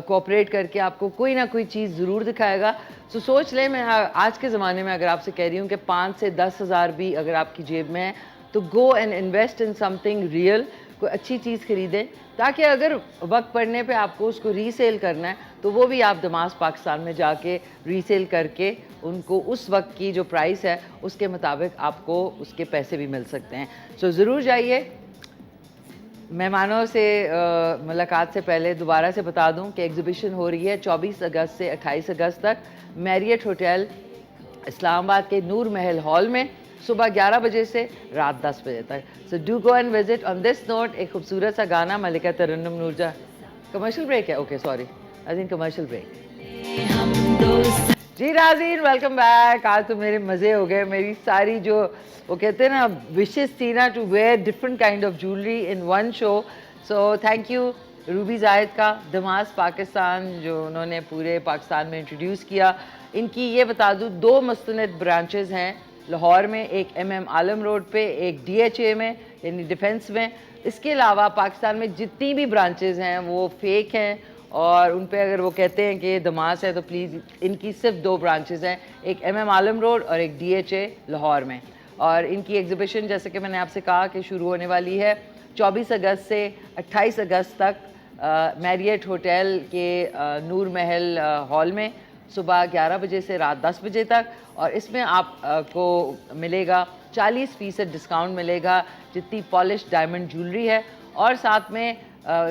कोऑपरेट करके आपको कोई ना कोई चीज़ ज़रूर दिखाएगा। सो सोच लें, मैं आज के ज़माने में अगर आपसे कह रही हूँ कि 5 से 10 हज़ार भी अगर आपकी जेब में है तो go and invest in something real, कोई अच्छी चीज़ खरीदें, ताकि अगर वक्त पड़ने पे आपको उसको रीसेल करना है तो वो भी आप दमास पाकिस्तान में जाके रीसेल करके उनको उस वक्त की जो प्राइस है उसके मुताबिक आपको उसके पैसे भी मिल सकते हैं। सो ज़रूर जाइए। मेहमानों से मुलाकात से पहले दोबारा से बता दूं कि एग्ज़िबिशन हो रही है 24 अगस्त से 28 अगस्त तक मैरियट होटल इस्लामाबाद के नूर महल हॉल में, सुबह 11 बजे से रात 10 बजे तक। So do go and visit. On this note एक खूबसूरत सा गाना मलिका तरन्नुम नूरजहां। कमर्शियल ब्रेक है? Okay sorry, I think commercial break. हम दोस्त जी नाज़रीन, वेलकम बैक। आज तो मेरे मज़े हो गए। मेरी सारी जो वो कहते हैं ना विशेस थी ना to wear different kind of jewellery in one show. So thank you Ruby Zahid का, दमास पाकिस्तान, जो उन्होंने पूरे पाकिस्तान में इंट्रोड्यूस किया। इनकी ये बता दूँ 2 मुस्तनद ब्रांचेज़ हैं लाहौर में, एक MM आलम रोड पे, एक DHA में यानी डिफेंस में। इसके अलावा पाकिस्तान में जितनी भी ब्रांचेज़ हैं वो फेक हैं और उन पे अगर वो कहते हैं कि दमास है तो प्लीज़, इनकी सिर्फ 2 ब्रांचेज़ हैं, एक MM आलम रोड और एक DHA लाहौर में। और इनकी एग्ज़िबिशन जैसे कि मैंने आपसे कहा कि शुरू होने वाली है 24 अगस्त से 28 अगस्त तक मैरियट होटल के नूर महल हॉल में, सुबह 11 बजे से रात 10 बजे तक। और इसमें आपको मिलेगा 40% डिस्काउंट मिलेगा जितनी पॉलिश डायमंड ज्वेलरी है, और साथ में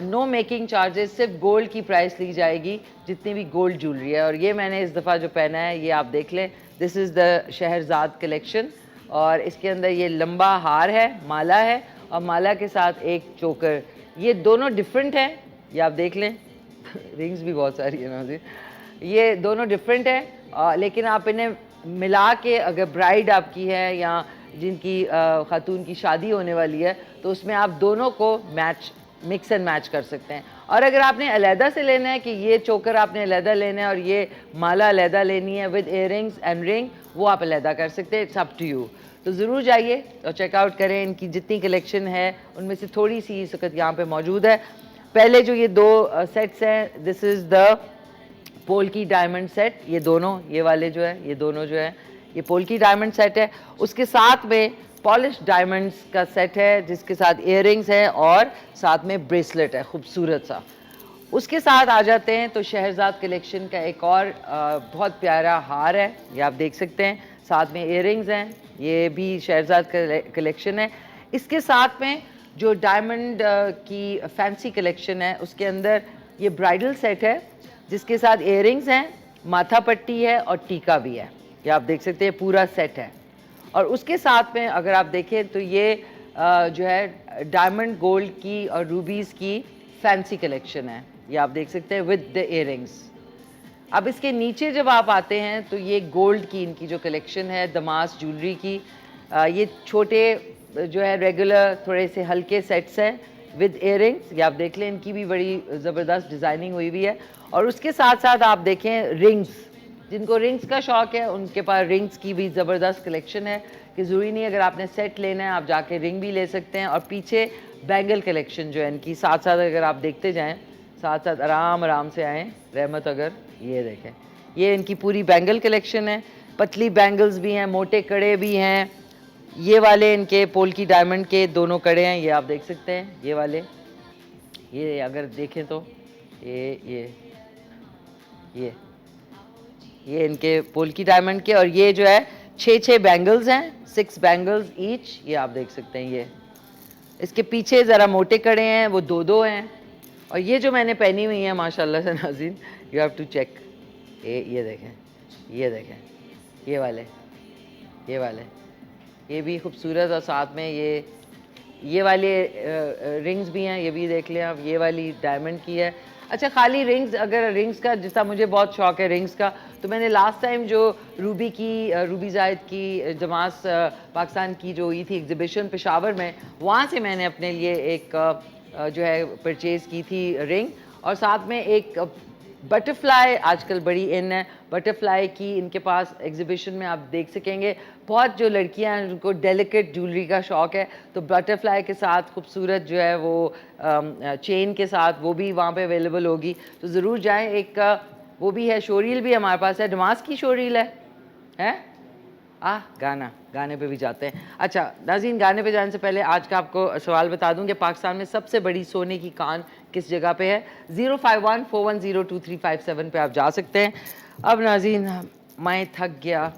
नो मेकिंग चार्जेस, सिर्फ गोल्ड की प्राइस ली जाएगी जितनी भी गोल्ड ज्वेलरी है। और ये मैंने इस दफ़ा जो पहना है ये आप देख लें, this is the Shahrzad collection, और इसके अंदर ये लंबा हार है, माला है, और माला के साथ एक चोकर। ये दोनों डिफरेंट हैं, ये आप देख लें। रिंग्स भी बहुत सारी है ना जी। ये दोनों डिफरेंट है, लेकिन आप इन्हें मिला के अगर ब्राइड आपकी है या जिनकी खातून की शादी होने वाली है तो उसमें आप दोनों को मिक्स एंड मैच कर सकते हैं। और अगर आपने अलहदा से लेना है कि ये चोकर आपने अलहदा लेना है और ये माला अलहदा लेनी है विद इयररिंग्स एंड रिंग, वो आप अलहदा कर सकते हैं। It's up to you. तो ज़रूर जाइए और चेकआउट करें। इनकी जितनी कलेक्शन है उनमें से थोड़ी सी इस वक्त यहाँ पे मौजूद है। पहले जो ये 2 सेट्स हैं, this is the polki diamond set. ये दोनों, ये वाले जो है, ये दोनों जो है ये पोल्की डायमंड सेट है। उसके साथ में पॉलिश डायमंड्स का सेट है जिसके साथ इयररिंग्स है और साथ में ब्रेसलेट है खूबसूरत सा। उसके साथ आ जाते हैं तो शहरजाद कलेक्शन का एक और बहुत प्यारा हार है, ये आप देख सकते हैं, साथ में इयररिंग्स हैं, ये भी शहरजाद कलेक्शन है। इसके साथ में जो डायमंड की फैंसी कलेक्शन है उसके अंदर ये ब्राइडल सेट है जिसके साथ इयररिंग्स हैं, माथा पट्टी है और टीका भी है, ये आप देख सकते हैं, पूरा सेट है। और उसके साथ में अगर आप देखें तो ये जो है डायमंड गोल्ड की और रूबीज़ की फैंसी कलेक्शन है, ये आप देख सकते हैं विद द इयररिंग्स। अब इसके नीचे जब आप आते हैं तो ये गोल्ड की इनकी जो कलेक्शन है दमास ज्वेलरी की, ये छोटे जो है रेगुलर थोड़े से हल्के सेट्स हैं विद इयररिंग्स, ये आप देख लें, इनकी भी बड़ी ज़बरदस्त डिज़ाइनिंग हुई हुई है। और उसके साथ साथ आप देखें रिंग्स, जिनको रिंग्स का शौक़ है उनके पास रिंग्स की भी ज़बरदस्त कलेक्शन है कि ज़रूरी नहीं अगर आपने सेट लेना है आप जाके रिंग भी ले सकते हैं। और पीछे बैंगल कलेक्शन जो है इनकी साथ साथ अगर आप देखते जाएं, साथ साथ आराम से आएँ रहमत, अगर ये देखें, ये इनकी पूरी बैंगल कलेक्शन है, पतली बैंगल्स भी हैं, मोटे कड़े भी हैं। ये वाले इनके पोल्की डायमंड के दोनों कड़े हैं, ये आप देख सकते हैं, ये वाले, ये अगर देखें तो ये इनके पोल्की डायमंड के, और ये जो है 6 बैंगल्स हैं, 6 बैंगल्स ईच, ये आप देख सकते हैं। ये इसके पीछे ज़रा मोटे कड़े हैं, वो 2 हैं। और ये जो मैंने पहनी हुई है माशाल्लाह से नाज़रीन, यू हैव टू चेक, ये देखें, ये वाले ये भी खूबसूरत, और साथ में ये वाले रिंग्स भी हैं, ये भी देख लें आप, ये वाली डायमंड की है। अच्छा, खाली रिंग्स, अगर रिंग्स का जितना मुझे बहुत शौक़ है रिंग्स का, तो मैंने लास्ट टाइम जो रूबी जाहिद की दमास पाकिस्तान की जो हुई थी एग्ज़िबिशन पेशावर में, वहाँ से मैंने अपने लिए एक जो है परचेज़ की थी रिंग, और साथ में एक बटरफ्लाई आजकल बड़ी इन है। बटरफ्लाई की इनके पास एग्जीबिशन में आप देख सकेंगे। बहुत जो लड़कियां हैं उनको डेलिकेट ज्वेलरी का शौक़ है, तो बटरफ्लाई के साथ खूबसूरत जो है वो चेन के साथ वो भी वहाँ पे अवेलेबल होगी, तो ज़रूर जाएं। एक वो भी है, शोरील भी हमारे पास है, डमास की शोरील है? गाने पे भी जाते हैं। अच्छा नाज़रीन, गाने पे जाने से पहले आज का आपको सवाल बता दूं कि पाकिस्तान में सबसे बड़ी सोने की कान किस जगह पे है। 05141023357 पे आप जा सकते हैं। अब नाज़रीन, मैं थक गया,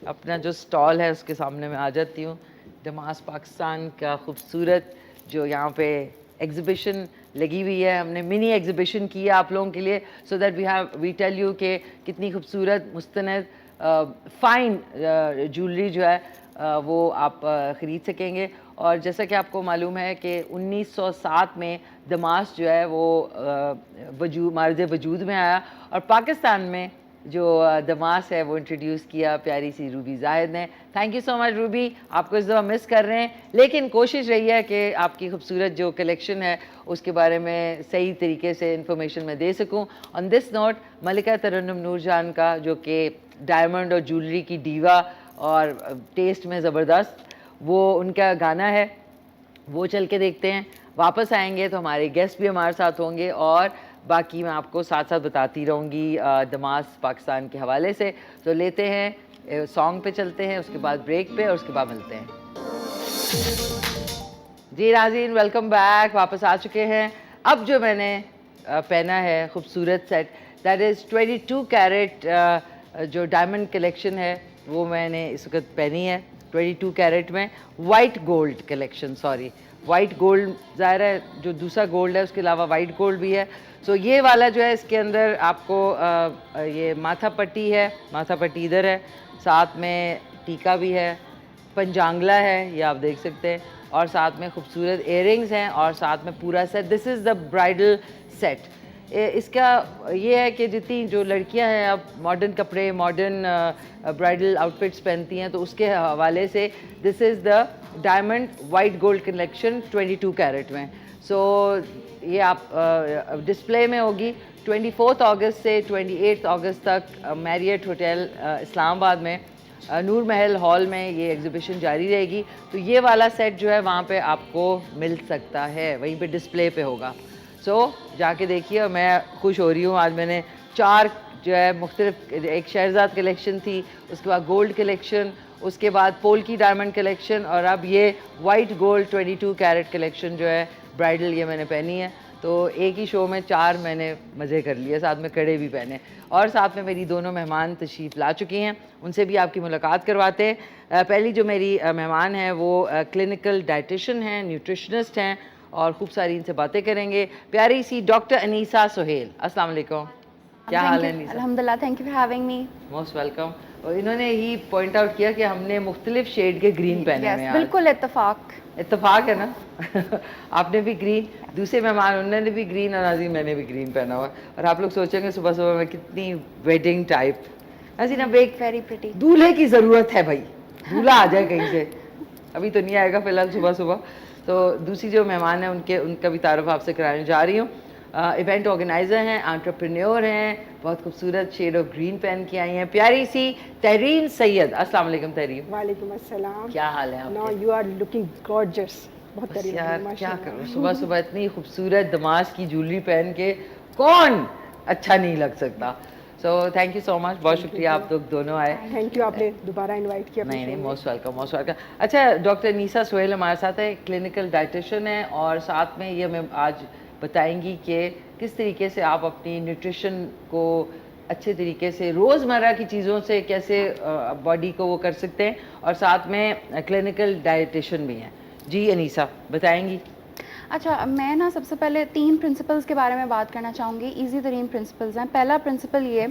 अपना जो स्टॉल है उसके सामने मैं आ जाती हूँ। डमास पाकिस्तान का खूबसूरत जो यहाँ पे एग्ज़िबिशन लगी हुई है, हमने मिनी एग्ज़िबिशन की है आप लोगों के लिए, so that we tell you कि कितनी खूबसूरत मुस्तनद फ़ाइन ज्वेलरी जो है वो आप ख़रीद सकेंगे। और जैसा कि आपको मालूम है कि 1907 में दमास जो है वो मार्ज़ वजूद में आया, और पाकिस्तान में जो दमास है वो इंट्रोड्यूस किया प्यारी सी रूबी जाहिद ने। Thank you so much Ruby, आपको इस दफ़ा मिस कर रहे हैं, लेकिन कोशिश रही है कि आपकी खूबसूरत जो कलेक्शन है उसके बारे में सही तरीके से इंफॉर्मेशन मैं दे सकूं। ऑन दिस नोट, मलिका तरन्नुम नूरजान का जो कि डायमंड और ज्वेलरी की डीवा और टेस्ट में ज़बरदस्त, वो उनका गाना है, वो चल के देखते हैं। वापस आएंगे तो हमारे गेस्ट भी हमारे साथ होंगे, और बाकी मैं आपको साथ साथ बताती रहूँगी दमास पाकिस्तान के हवाले से। तो लेते हैं सॉन्ग पे, चलते हैं, उसके बाद ब्रेक पे, और उसके बाद मिलते हैं। जी नाज़रीन, वेलकम बैक, वापस आ चुके हैं। अब जो मैंने पहना है खूबसूरत सेट, दैट इज़ 22 कैरेट जो डायमंड कलेक्शन है वो मैंने इस वक्त पहनी है। 22 कैरेट में white gold collection, sorry white gold, ज़ाहिर है जो दूसरा गोल्ड है उसके अलावा वाइट गोल्ड भी है। सो ये वाला जो है इसके अंदर आपको ये माथा पट्टी है, माथा पट्टी इधर है, साथ में टीका भी है, पंजांगला है, ये आप देख सकते हैं, और साथ में खूबसूरत इयररिंग्स हैं, और साथ में पूरा set. This is the bridal set. इसका ये है कि जितनी जो लड़कियां हैं अब मॉडर्न कपड़े, मॉडर्न ब्राइडल आउटफिट्स पहनती हैं, तो उसके हवाले से this is the diamond white gold collection 22 carat में। सो ये आप डिस्प्ले में होगी 24 अगस्त से 28 अगस्त तक मैरियट होटल इस्लामाबाद में नूर महल हॉल में ये एग्जीबिशन जारी रहेगी। तो ये वाला सेट जो है वहाँ पे आपको मिल सकता है, वहीं पे डिस्प्ले पे होगा। सो जाके देखिए। और मैं खुश हो रही हूँ, आज मैंने 4 जो है मुख्तलिफ, एक शहरजाद कलेक्शन थी, उसके बाद गोल्ड कलेक्शन, उसके बाद पोल्की डायमंड कलेक्शन, और अब ये वाइट गोल्ड 22 कैरेट कलेक्शन जो है ब्राइडल, ये मैंने पहनी है। तो एक ही शो में 4 मैंने मज़े कर लिए, साथ में कड़े भी पहने, और साथ में मेरी दोनों मेहमान तशरीफ़ ला चुकी हैं, उनसे भी आपकी मुलाकात करवाते हैं। पहली जो मेरी मेहमान है वो क्लिनिकल डाइटिशन हैं, न्यूट्रिशनिस्ट हैं, और खूब सारी इनसे बातें करेंगे। प्यारी सी डॉक्टर अनीसा सुहेल, अस्सलाम वालेकुम, क्या हाल है अनीसा? अल्हम्दुलिल्लाह, thank you for having me. Most welcome. और इन्होंने ही पॉइंट आउट किया कि हमने मुख्तलिफ शेड के ग्रीन पहने हुए हैं। बिल्कुल इत्तेफाक है ना? आपने भी ग्रीन, दूसरे मेहमान उन्होंने भी ग्रीन, और नाज़रीन मैंने भी ग्रीन पहना हुआ। और आप लोग सोचेंगे सुबह सुबह में कितनी वेडिंग टाइप। नाज़रीन अब एक वेरी प्रिटी दूल्हे की ज़रूरत है भाई, दूल्हा आ जाए कहीं से, अभी तो नहीं आएगा फ़िलहाल सुबह सुबह। तो दूसरी जो मेहमान है उनका भी तारुफ आपसे कराने जा रही हूँ। इवेंट ऑर्गेनाइज़र हैं, एंटरप्रेन्योर हैं, बहुत खूबसूरत शेड ऑफ ग्रीन पहन के आई हैं, प्यारी सी तहरीन सैयद। अस्सलाम वालेकुम तहरीन। वालेकुम अस्सलाम। क्या हाल है आपके? Now you are looking gorgeous. बहुत तारीफ यार है, क्या माशाल्लाह। करूँ, सुबह सुबह इतनी खूबसूरत दमास की ज्वेलरी पहन के कौन अच्छा नहीं लग सकता। सो थैंक यू सो मच, बहुत शुक्रिया आप लोग दोनों आए। थैंक यू, आपने दोबारा इनवाइट किया। नहीं, मोस्ट वेलकम, मोस्ट वेलकम। अच्छा, डॉक्टर नीसा सुहेल हमारे साथ है, क्लिनिकल डाइटिशियन है, और साथ में ये हमें आज बताएंगी कि किस तरीके से आप अपनी न्यूट्रिशन को अच्छे तरीके से रोज़मर्रा की चीज़ों से कैसे बॉडी को वो कर सकते हैं, और साथ में क्लिनिकल डाइटिशियन भी हैं। जी अनीसा, बताएंगी? अच्छा, मैं ना सबसे पहले 3 प्रिंसिपल्स के बारे में बात करना चाहूँगी। ईजी तरीन प्रिंसिपल्स हैं। पहला प्रिंसिपल ये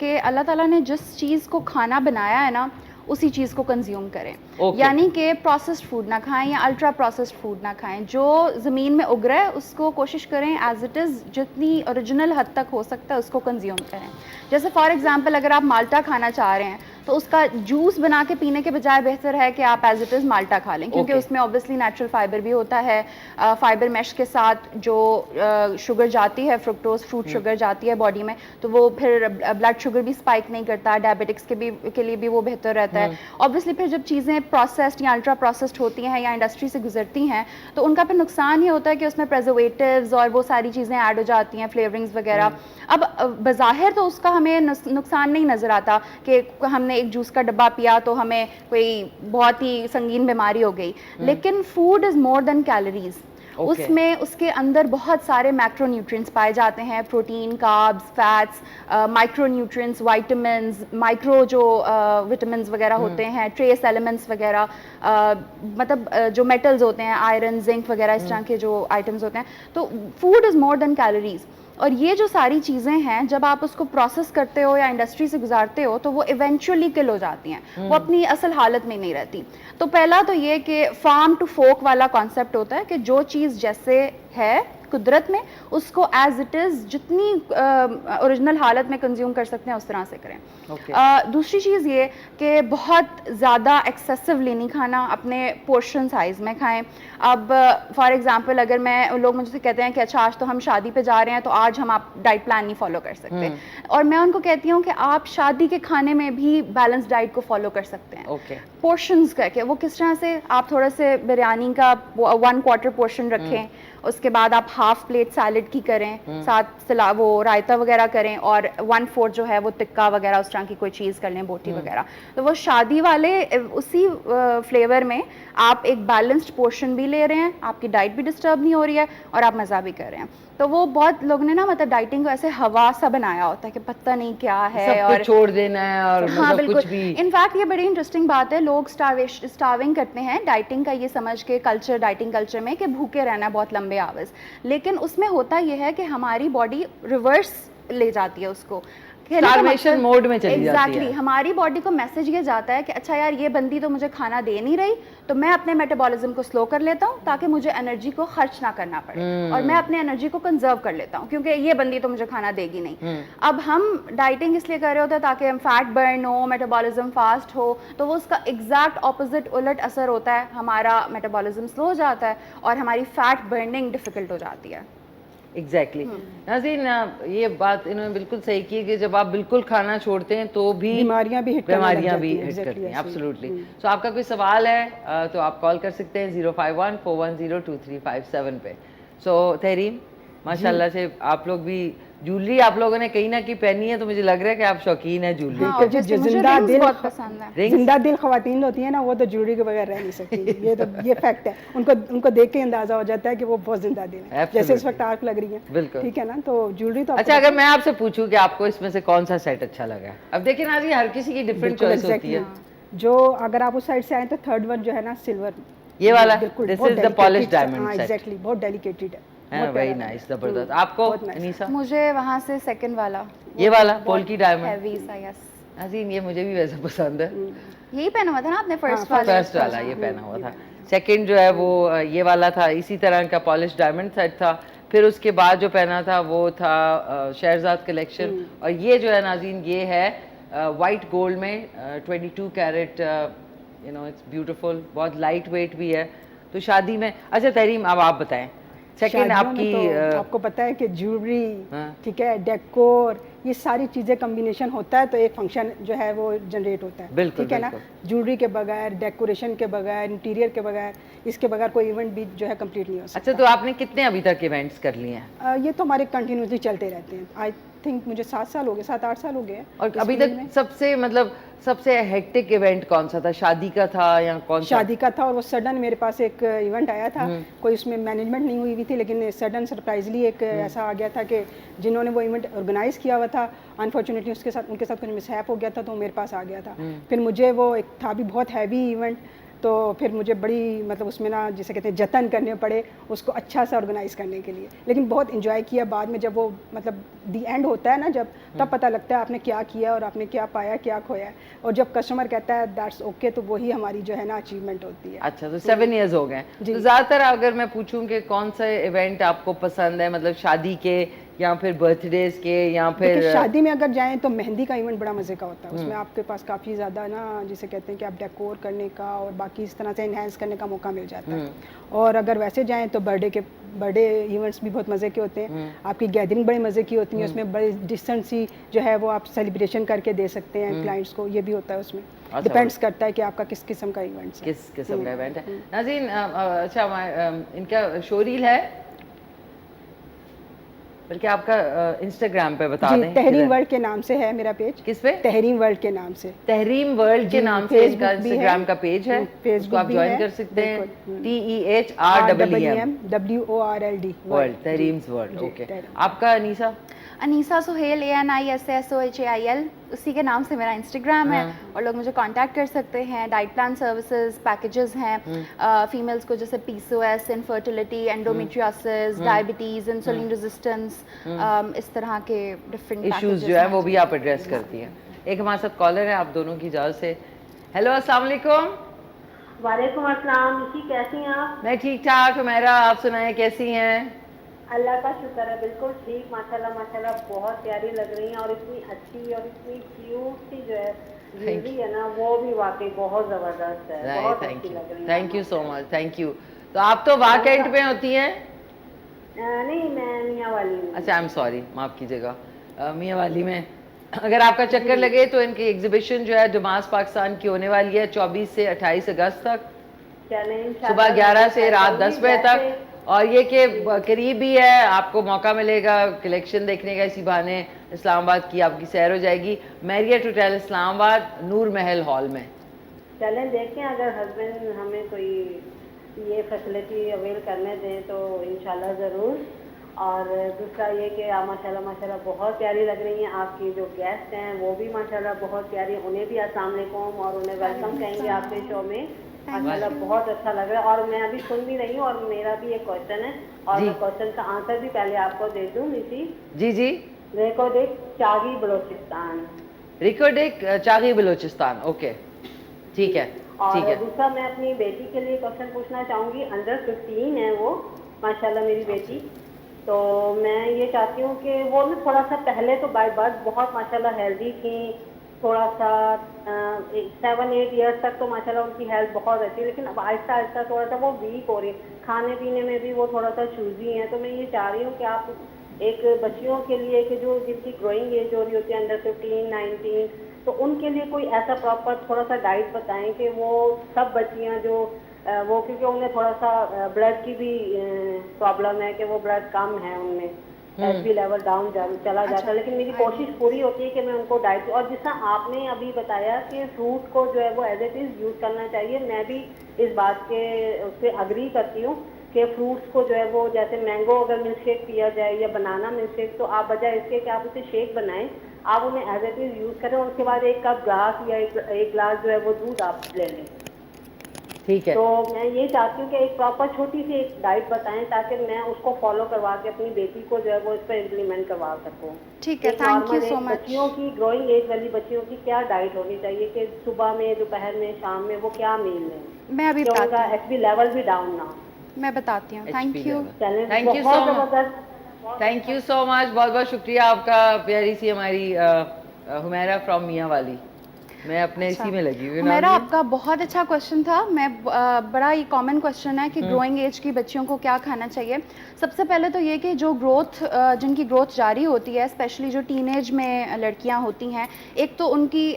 कि अल्लाह ताला ने जिस चीज़ को खाना बनाया है ना, उसी चीज़ को कंज्यूम करें। यानी कि प्रोसेस्ड फूड ना खाएं या अल्ट्रा प्रोसेस्ड फूड ना खाएं। जो ज़मीन में उग रहा है उसको कोशिश करें एज इट इज़, जितनी ओरिजिनल हद तक हो सकता है उसको कंज्यूम करें। जैसे फॉर एग्जांपल अगर आप माल्टा खाना चाह रहे हैं तो उसका जूस बना के पीने के बजाय बेहतर है कि आप एज इट इज़ माल्टा खा लें, क्योंकि Okay. उसमें ऑब्वियसली नेचुरल फाइबर भी होता है। फाइबर मैश के साथ जो शुगर जाती है, फ्रुक्टोज फ्रूट शुगर जाती है बॉडी में, तो वो फिर ब्लड शुगर भी स्पाइक नहीं करता, डायबिटिक्स के लिए भी वो बेहतर रहता है। ऑब्वियसली फिर जब चीज़ें प्रोसेस्ड या अल्ट्रा प्रोसेस्ड होती हैं या इंडस्ट्री से गुजरती हैं, तो उनका फिर नुकसान ये होता है कि उसमें प्रिजर्वेटिव्स और वो सारी चीज़ें ऐड हो जाती हैं, फ्लेवरिंग्स वगैरह। अब बज़ाहिर तो उसका हमें नुकसान नहीं नज़र आता कि हमने एक जूस का डब्बा पिया तो हमें कोई बहुत ही संगीन बीमारी हो गई, लेकिन food is more than calories. उसमें उसके अंदर बहुत सारे मैक्रोन्यूट्रिएंट्स पाए जाते हैं, protein, carbs, fats, micronutrients, vitamins, micro जो विटामिन्स वगैरह होते हैं, ट्रेस एलिमेंट्स वगैरह, मतलब जो मेटल्स होते हैं, आयरन, जिंक वगैरह, इस तरह के जो आइटम्स होते हैं। तो food is more than calories. और ये जो सारी चीज़ें हैं, जब आप उसको प्रोसेस करते हो या इंडस्ट्री से गुजारते हो, तो वो इवेंचुअली किल हो जाती हैं, वो अपनी असल हालत में नहीं रहती। तो पहला तो ये कि फार्म टू फोक वाला कॉन्सेप्ट होता है कि जो चीज़ जैसे है कुदरत में, उसको एज इट इज़ जितनी ओरिजिनल हालत में कंज्यूम कर सकते हैं उस तरह से करें। दूसरी चीज़ ये कि बहुत ज़्यादा एक्सेसिवली नहीं खाना, अपने पोर्शन साइज़ में खाएं। अब फॉर एग्जांपल अगर लोग मुझसे कहते हैं कि अच्छा आज तो हम शादी पे जा रहे हैं तो आज हम आप डाइट प्लान नहीं फॉलो कर सकते, और मैं उनको कहती हूँ कि आप शादी के खाने में भी बैलेंस डाइट को फॉलो कर सकते हैं। पोर्शंस करके वो किस तरह से, आप थोड़ा से बिरयानी का 1/4 पोर्शन रखें, उसके बाद आप हाफ प्लेट सैलड की करें, साथ वो रायता वगैरह करें, और 1/4 जो है वो टिक्का वगैरह उस तरह की कोई चीज़ कर लें, बोटी वगैरह। तो वो शादी वाले उसी फ्लेवर में आप एक बैलेंस्ड पोर्शन भी ले रहे हैं, आपकी डाइट भी डिस्टर्ब नहीं हो रही है और आप मज़ा भी कर रहे हैं। तो वो बहुत लोगों ने ना मतलब डाइटिंग को ऐसे हवा सा बनाया होता है कि पता नहीं क्या है, सब और कुछ छोड़ देना है, और हाँ मतलब कुछ भी। इनफैक्ट ये बड़ी इंटरेस्टिंग बात है, लोग स्टार्विंग करते हैं डाइटिंग का ये समझ के डाइटिंग कल्चर में कि भूखे रहना बहुत लंबे आवर्स, लेकिन उसमें होता ये है कि हमारी बॉडी रिवर्स ले जाती है उसको, स्टार्वेशन मोड में चली जाती है। हमारी बॉडी को मैसेज ये जाता है कि अच्छा यार ये बंदी तो मुझे खाना दे नहीं रही, तो मैं अपने मेटाबॉलिज्म को स्लो कर लेता हूँ ताकि मुझे एनर्जी को खर्च ना करना पड़े, और मैं अपने एनर्जी को कंजर्व कर लेता हूँ क्योंकि ये बंदी तो मुझे खाना देगी नहीं। अब हम डाइटिंग इसलिए कर रहे होते हैं ताकि हम फैट बर्न हो, मेटाबॉलिज्म फास्ट हो, तो वो उसका एग्जैक्ट ऑपोजिट उलट असर होता है, हमारा मेटाबॉलिज्म स्लो हो जाता है और हमारी फैट बर्निंग डिफिकल्ट हो जाती है। एग्जैक्टली नाज़रीन, ये बात इन्होंने बिल्कुल सही की कि जब आप बिल्कुल खाना छोड़ते हैं तो भी बीमारियां भी हिट करती हैं। एब्सोल्युटली। सो आपका कोई सवाल है तो आप कॉल कर सकते हैं 051-410-2357 पे। सो तहरीम, माशाल्लाह से आप लोग भी ज्वेलरी आप लोगों ने कहीं ना कहीं पहनी है, तो मुझे लग रहा है कि आप शौकीन है ज्वेलरी हाँ, के। जो जिंदा दिल खवातीन होती है ना, वो तो ज्वेलरी के बगैर रह नहीं सकती। ये फैक्ट है, उनको देख के अंदाजा हो जाता है कि वो बहुत जिंदा दिल है, जैसे इस वक्त आग लग रही है। बिल्कुल ठीक है ना, तो ज्वेलरी तो अच्छा, अगर मैं आपसे पूछूं कि आपको इसमें से कौन सा सेट अच्छा लगा? अब देखिए ना जी, हर किसी की डिफरेंट चॉइस होती है। जो अगर आप उस साइड से आए तो थर्ड वन जो है ना, सिल्वर, ये वाला, बिल्कुल this is the polish diamond set. Exactly, बहुत डेलिकेटेड है, वेरी नाइस, जबरदस्त। आपको अनीसा? मुझे वहाँ से सेकंड वाला, ये वाला पोल्की डायमंड हेवी सा, यस। नाज़रीन, ये मुझे भी वैसे पसंद है। यही पहना हुआ था ना आपने फर्स्ट वाला, ये पहना हुआ था। सेकंड जो है वो ये वाला था, इसी तरह का पॉलिश डायमंड सेट था। फिर उसके बाद जो पहना था वो था शहरजाद कलेक्शन, और ये जो है नाज़रीन, ये है वाइट गोल्ड में 22 carat, you know, it's beautiful, बहुत लाइट वेट भी है। तो शादी में, अच्छा तहरीम, अब आप बताएं सेकंड आपकी। तो आपको पता है कि ज्वेलरी, ठीक है, डेकोर, ये सारी चीज़ें कम्बिनेशन होता है तो एक फंक्शन जो है वो जनरेट होता है। बिल्कुल, ठीक है ना, ज्वेलरी के बगैर, डेकोरेशन के बगैर, इंटीरियर के बगैर, इसके बगैर कोई इवेंट भी जो है कंप्लीट नहीं हो सकता। अच्छा, तो आपने कितने अभी तक इवेंट्स कर लिए हैं? ये तो हमारे कंटिन्यूसली चलते रहते हैं। आई थिंक मुझे 7 साल हो गए, 7-8 साल हो गए। और अभी तक सबसे मतलब सबसे हेक्टिक इवेंट कौन सा था? शादी का था या कौन सा? शादी का था, और वो सडन मेरे पास एक इवेंट आया था, कोई उसमें मैनेजमेंट नहीं हुई थी, लेकिन सडन सरप्राइजली एक ऐसा आ गया था कि जिन्होंने वो इवेंट ऑर्गेनाइज किया हुआ था, अनफॉर्चुनेटली उनके साथ कुछ मिसहैप हो गया था, तो मेरे पास आ गया था। फिर मुझे वो एक था भी बहुत हैवी इवेंट, तो फिर मुझे बड़ी मतलब उसमें ना, जिसे कहते हैं, जतन करने पड़े उसको अच्छा सा ऑर्गेनाइज करने के लिए। लेकिन बहुत इंजॉय किया बाद में, जब वो मतलब दी एंड होता है ना, जब तब पता लगता है आपने क्या किया और आपने क्या पाया, क्या खोया, और जब कस्टमर कहता है दैट्स ओके, तो वही हमारी जो है ना अचीवमेंट होती है। अच्छा, तो 7 इयर्स हो गए। तो ज़्यादातर अगर मैं पूछूं कि कौन सा इवेंट आपको पसंद है, मतलब शादी के या फिर बर्थडेज के या देखिए, फिर शादी में अगर जाएं तो मेहंदी का इवेंट बड़ा मज़े का होता है। उसमें आपके पास काफ़ी ज़्यादा ना, जिसे कहते हैं कि आप डेकोर करने का और बाकी इस तरह से इन्हेंस करने का मौका मिल जाता है। और अगर वैसे जाएं तो बर्थडे इवेंट्स भी बहुत मज़े के होते हैं। आपकी गैदरिंग बड़े मज़े की होती है, उसमें बड़ी डिस्टेंस सी जो है वो आप सेलिब्रेशन करके दे सकते हैं क्लाइंट्स को, ये भी होता है उसमें। अच्छा, डिपेंड्स करता है कि आपका किस किस्म का इवेंट है, किस किस्म का इवेंट है। नाज़रीन, अच्छा, इनका शो रील है, बल्कि आपका इंस्टाग्राम पे बता जी, दें। तहरीम वर्ल्ड के नाम से है मेरा पेज। किस पे? तहरीम वर्ल्ड के नाम से। तहरीम वर्ल्ड के नाम से इनका Facebook भी इंस्टाग्राम है, का पेज है, Facebook उसको आप भी ज्वाइन है, कर सकते हैं। बिल्कुल। TEHREEM WORLD world, Tehreem's world. जी, ओके, तहरीम। आपका अनीसा? अनीसा सुहेल, ANISSOHAIL, उसी के नाम से मेरा इंस्टाग्राम है। और लोग मुझे कांटेक्ट कर सकते हैं। डाइट प्लान सर्विसेज, पैकेजेस हैं फीमेल्स को, जैसे PCOS, infertility, endometriosis, diabetes, insulin resistance, इस तरह के डिफरेंट इश्यूज जो है वो भी आप एड्रेस करती हैं। एक हमारे साथ कॉलर है, आप दोनों की इजाज़त से। हेलो, अस्सलाम वालेकुम। वालेकुम अस्सलाम। निशी, कैसी हैं आप? मैं ठीक ठाक, हुमैरा, आप सुनाएं कैसी हैं? अल्लाह का शुक्र है, बिल्कुल ठीक, माशाल्लाह माशाल्लाह, बहुत प्यारी लग रही हैं। और इतनी अच्छी और इतनी क्यूट सी जो है ज्वेलरी है ना, वो भी वाकई बहुत ज़बरदस्त है, बहुत अच्छी लग रही है। Thank you so much, thank you. तो आप तो वाकेंट में होती हैं? नहीं, मैं मियाँ वाली हूँ। अच्छा, आई एम सॉरी, माफ़ कीजिएगा। मियाँ वाली में अगर आपका चक्कर लगे तो इनकी एग्जीबिशन जो है डमास पाकिस्तान की होने वाली है 24 से 28 अगस्त तक, सुबह 11 से रात 10 बजे तक। और ये कि करीब ही है, आपको मौका मिलेगा कलेक्शन देखने का, इसी बहाने इस्लामाबाद की आपकी सैर हो जाएगी। मैरियट होटल इस्लामाबाद, नूर महल हॉल में। चलें देखें, अगर हस्बैंड हमें कोई ये फैसिलिटी अवेल करने दें तो इंशाल्लाह ज़रूर। और दूसरा ये कि आप माशाल्लाह माशाल्लाह बहुत प्यारी लग रही हैं। आपकी जो गेस्ट हैं वो भी माशाल्लाह बहुत प्यारी, उन्हें भी अस्सलाम वालेकुम और उन्हें वेलकम कहेंगे आपके शो में। माशाल्लाह बहुत अच्छा लग रहा है। और मैं अभी सुन भी रही हूँ और मेरा भी एक क्वेश्चन है, और मैं क्वेश्चन का आंसर भी पहले आपको दे दूँ। निशी जी जी। रिकोडिक चागी बलोचिस्तान। रिकोडिक चागी बलोचिस्तान, ओके, ठीक है, ठीक और है। दूसरा मैं अपनी बेटी के लिए क्वेश्चन पूछना चाहूँगी। अंडर 15 है वो, माशाल्लाह मेरी बेटी। तो मैं ये चाहती हूँ कि वो ना थोड़ा सा, पहले तो बाय बर्थ बहुत माशाल्लाह हेल्दी थी, थोड़ा सा 7-8 ईयर्स तक तो माशाल्लाह उनकी हेल्थ बहुत अच्छी, लेकिन अब आहिस्ता आहिस्ता थोड़ा सा वो वीक हो रही है। खाने पीने में भी वो थोड़ा सा चूजी हैं। तो मैं ये चाह रही हूँ कि आप एक बच्चियों के लिए कि जो जिनकी ग्रोइंग एज हो रही होती है, अंडर 15-19, तो उनके लिए कोई ऐसा प्रॉपर थोड़ा सा डाइट बताएं कि वो सब बच्चियाँ जो वो, क्योंकि उन्हें थोड़ा सा ब्लड की भी प्रॉब्लम है कि वो ब्लड कम है उनमें, HB लेवल डाउन चला जाता है। लेकिन मेरी कोशिश पूरी होती है कि मैं उनको डाइट, और जिस तरह आपने अभी बताया कि फ्रूट को जो है वो एज इट इज़ यूज़ करना चाहिए, मैं भी इस बात के उससे अग्री करती हूँ कि फ्रूट्स को जो है वो, जैसे मैंगो अगर मिल्क शेक पिया जाए या बनाना मिल्क शेक, तो आप बजाय इसके कि आप उसे शेक बनाएं, आप उन्हें एज इट इज़ यूज़ करें और उसके बाद 1 कप ग्लास या एक ग्लास जो है वो दूध आप ले लें। ठीक है। तो मैं ये चाहती हूँ कि एक प्रॉपर छोटी सी एक डाइट बताएं ताकि मैं उसको फॉलो करवा के अपनी बेटी को जो है वो इस पर इम्प्लीमेंट करवा सकूँ। ठीक है, थैंक यू सो मच। बच्चियों की, ग्रोइंग एज वाली बच्चियों की क्या डाइट होनी चाहिए कि सुबह में, दोपहर में, शाम में वो क्या मील लें, मैं अभी बताती हूँ, HB लेवल भी डाउन ना हो। मैं बताती हूँ। Thank you, thank you so much, thank you so much, बहुत बहुत शुक्रिया आपका। प्यारी सी हमारी हुमैरा फ्रॉम मियाँ वाली, मैं अपने इसी में लगी हुई। मेरा आपका बहुत अच्छा क्वेश्चन था। मैं बड़ा ही कॉमन क्वेश्चन है कि ग्रोइंग एज की बच्चियों को क्या खाना चाहिए। सबसे पहले तो ये कि जो ग्रोथ, जिनकी ग्रोथ जारी होती है, स्पेशली जो टीनेज में लड़कियां होती हैं, एक तो उनकी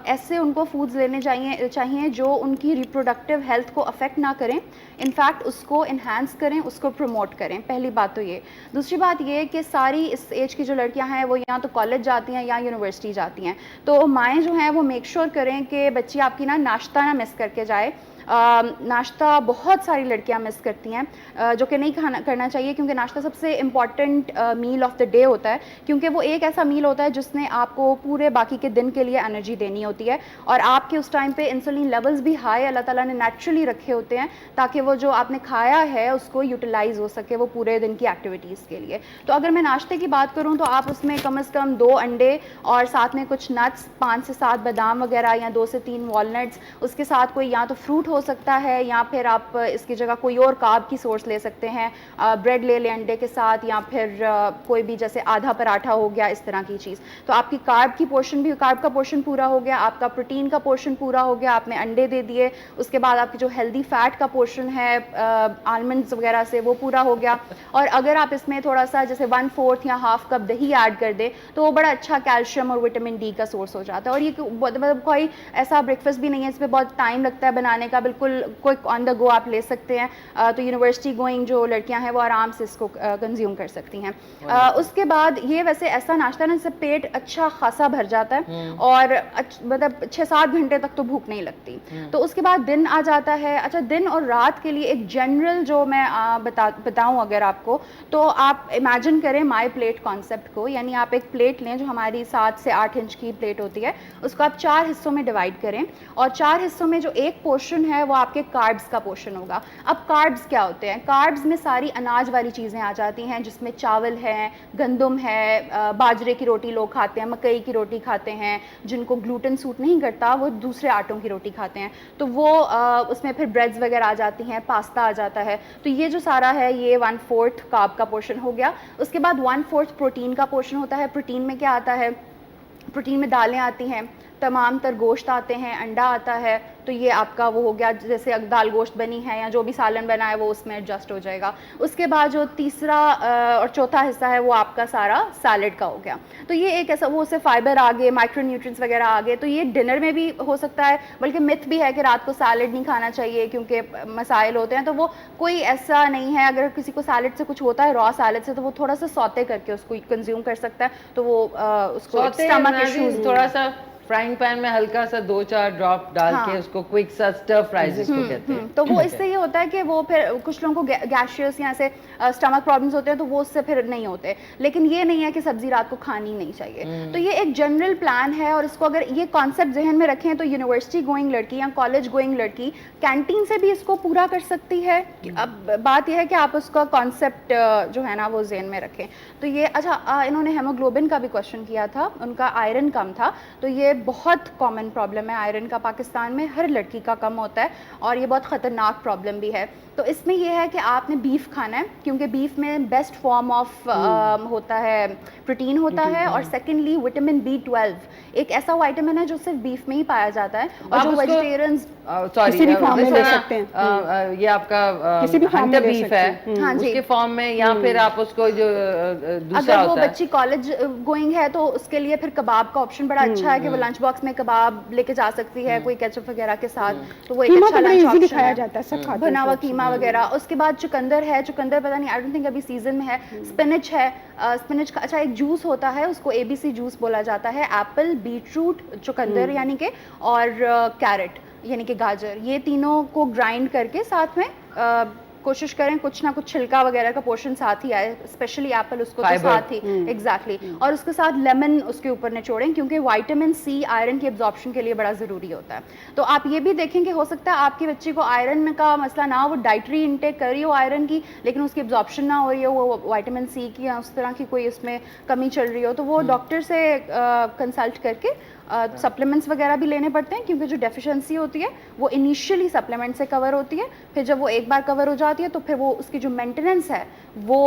ऐसे उनको फूड्स लेने चाहिए जो उनकी रिप्रोडक्टिव हेल्थ को अफेक्ट ना करें, इनफैक्ट उसको इन्हांस करें, उसको प्रमोट करें। पहली बात तो ये। दूसरी बात ये कि सारी इस एज की जो लड़कियां हैं वो या तो कॉलेज जाती हैं या यूनिवर्सिटी जाती हैं, तो माएँ जो हैं वो मेक श्योर करें कि बच्ची आपकी ना नाश्ता ना मिस करके जाए। नाश्ता बहुत सारी लड़कियां मिस करती हैं, जो कि नहीं करना चाहिए, क्योंकि नाश्ता सबसे important meal of the day होता है, क्योंकि वो एक ऐसा मील होता है जिसने आपको पूरे बाकी के दिन के लिए एनर्जी देनी होती है। और आपके उस टाइम पे इंसुलिन लेवल्स भी हाई अल्लाह ताला ने नेचुरली रखे होते हैं, ताकि वो जो आपने खाया है उसको यूटिलाइज हो सके वो पूरे दिन की एक्टिविटीज़ के लिए। तो अगर मैं नाश्ते की बात करूँ तो आप उसमें कम से कम 2 अंडे और साथ में कुछ नट्स, 5 से 7 बादाम वगैरह या 2 से 3 वॉलनट्स, उसके साथ कोई या तो फ्रूट हो सकता है, या फिर आप इसकी जगह कोई और कार्ब की सोर्स ले सकते हैं, ब्रेड ले लें अंडे के साथ, या फिर कोई भी जैसे आधा पराठा हो गया, इस तरह की चीज़। तो आपकी कार्ब की पोर्शन भी, कार्ब का पोर्शन पूरा हो गया, आपका प्रोटीन का पोर्शन पूरा हो गया, आपने अंडे दे दिए, उसके बाद आपकी जो हेल्दी फैट का पोर्शन है आलमंड्स वगैरह से, वो पूरा हो गया। और अगर आप इसमें थोड़ा सा जैसे 1/4 या हाफ कप दही ऐड कर दें तो वो बड़ा अच्छा कैल्शियम और विटामिन डी का सोर्स हो जाता है। और ये मतलब कोई ऐसा ब्रेकफास्ट भी नहीं है, इसमें बहुत टाइम लगता है बनाने का, बिल्कुल क्विक ऑन द गो आप ले सकते हैं। तो यूनिवर्सिटी गोइंग जो लड़कियां हैं वो आराम से इसको कंज्यूम कर सकती हैं। उसके बाद ये वैसे ऐसा नाश्ता ना, इससे पेट अच्छा खासा भर जाता है और मतलब 6-7 घंटे तक तो भूख नहीं लगती। तो उसके बाद दिन आ जाता है। अच्छा, दिन और रात के लिए एक जनरल जो मैं बताऊं अगर आपको, तो आप इमेजिन करें माई प्लेट कॉन्सेप्ट को, यानी आप एक प्लेट लें जो हमारी 7 से 8 इंच की प्लेट होती है, उसको आप 4 हिस्सों में डिवाइड करें, और 4 हिस्सों में जो एक पोर्शन है वो आपके कार्ब्स का पोर्शन होगा। अब कार्ब्स क्या होते हैं? कार्ब्स में सारी अनाज वाली चीज़ें आ जाती हैं, जिसमें चावल है, गंदम है, बाजरे की रोटी लोग खाते हैं, मकई की रोटी खाते हैं, जिनको ग्लूटेन सूट नहीं करता वो दूसरे आटों की रोटी खाते हैं, तो वो उसमें फिर ब्रेड्स वगैरह आ जाती हैं, पास्ता आ जाता है। तो ये जो सारा है ये 1/4 कार्ब का पोर्शन हो गया। उसके बाद 1/4 प्रोटीन का पोर्शन होता है। प्रोटीन में क्या आता है? प्रोटीन में दालें आती हैं, तमाम तर गोश्त आते हैं, अंडा आता है। तो ये आपका वो हो गया, जैसे दाल गोश्त बनी है या जो भी सालन बना है वो उसमें एडजस्ट हो जाएगा। उसके बाद जो तीसरा और चौथा हिस्सा है वो आपका सारा सैलेड का हो गया। तो ये एक ऐसा, वो उससे फाइबर आ गए, माइक्रोन्यूट्रिएंट्स वगैरह आ गए। तो ये डिनर में भी हो सकता है, बल्कि मिथ भी है कि रात को सैलेड नहीं खाना चाहिए क्योंकि मसाइल होते हैं। तो वो कोई ऐसा नहीं है, अगर किसी को सैलेड से कुछ होता है, रॉ सैलेड से, तो वो थोड़ा सा सौते करके उसको कंज्यूम कर सकता है, तो वो उसको स्टमक इश्यूज, थोड़ा सा फ्राइंग पैन में हल्का सा 2-4 ड्रॉप डाल के उसको क्विक सा स्टर फ्राई जिसको कहते हैं। तो वो इससे ये होता है कि वो फिर कुछ लोगों को गैशियस या ऐसे स्टमक प्रॉब्लम्स होते हैं, तो वो उससे फिर नहीं होते। लेकिन ये नहीं है कि सब्जी रात को खानी नहीं चाहिए। तो ये एक जनरल प्लान है, और इसको अगर ये कॉन्सेप्ट जहन में रखें तो यूनिवर्सिटी गोइंग लड़की या कॉलेज गोइंग लड़की कैंटीन से भी इसको पूरा कर सकती है। अब बात यह है कि आप उसका कॉन्सेप्ट जो है ना वो जहन में रखें। तो ये अच्छा, इन्होंने हेमोग्लोबिन का भी क्वेश्चन किया था, उनका आयरन कम था। तो ये बहुत कॉमन प्रॉब्लम है आयरन का, पाकिस्तान में हर लड़की का कम होता है, और ये बहुत ख़तरनाक प्रॉब्लम भी है। तो इसमें यह है कि आपने बीफ खाना है, क्योंकि बीफ में बेस्ट फॉर्म ऑफ होता है, प्रोटीन होता है, और सेकेंडली विटामिन B12 एक ऐसा विटामिन है जो सिर्फ बीफ में ही पाया जाता है, और जो वेजिटेरियंस किसी भी फॉर्म में ले सकते हैं। ये आपका किसी भी फॉर्म में ले बीफ है, हाँ जी, उसके फॉर्म में, या फिर आप उसको जो दूसरा अगर वो होता है, बच्ची कॉलेज गोइंग है तो उसके लिए फिर कबाब का ऑप्शन बड़ा अच्छा है कि वो लंच बॉक्स में कबाब लेके जा सकती है कोई केचप वगैरह के साथ। तो वो एक अच्छा लंच ऑप्शन है, जाता है, सब खाते हैं, बना हुआ कीमा वगैरह। उसके बाद चुकंदर है, चुकंदर पता नहीं, आई डोंट थिंक अभी सीजन में है। स्पिनच है, स्पिनच का अच्छा एक जूस होता है, उसको ABC जूस बोला जाता है। एप्पल, बीटरूट, चुकंदर यानी कि, और कैरेट यानी कि गाजर, ये तीनों को ग्राइंड करके साथ में कोशिश करें कुछ ना कुछ छिलका वगैरह का पोर्शन साथ ही आए, स्पेशली एप्पल उसको तो साथ ही, एग्जैक्टली। और उसके साथ लेमन उसके ऊपर निचोड़ें, क्योंकि विटामिन C आयरन की एब्जॉर्प्शन के लिए बड़ा ज़रूरी होता है। तो आप ये भी देखें कि हो सकता है आपकी बच्ची को आयरन में का मसला ना हो, वो डाइटरी इंटेक कर रही हो आयरन की, लेकिन उसकी एब्जॉर्प्शन ना हो रही हो, वो विटामिन C की या उस तरह की कोई उसमें कमी चल रही हो, तो वो डॉक्टर से कंसल्ट करके सप्लीमेंट्स वगैरह भी लेने पड़ते हैं, क्योंकि जो डेफिशिएंसी होती है वो इनिशियली सप्लीमेंट से कवर होती है, फिर जब वो एक बार कवर हो जाती है तो फिर वो उसकी जो मेंटेनेंस है वो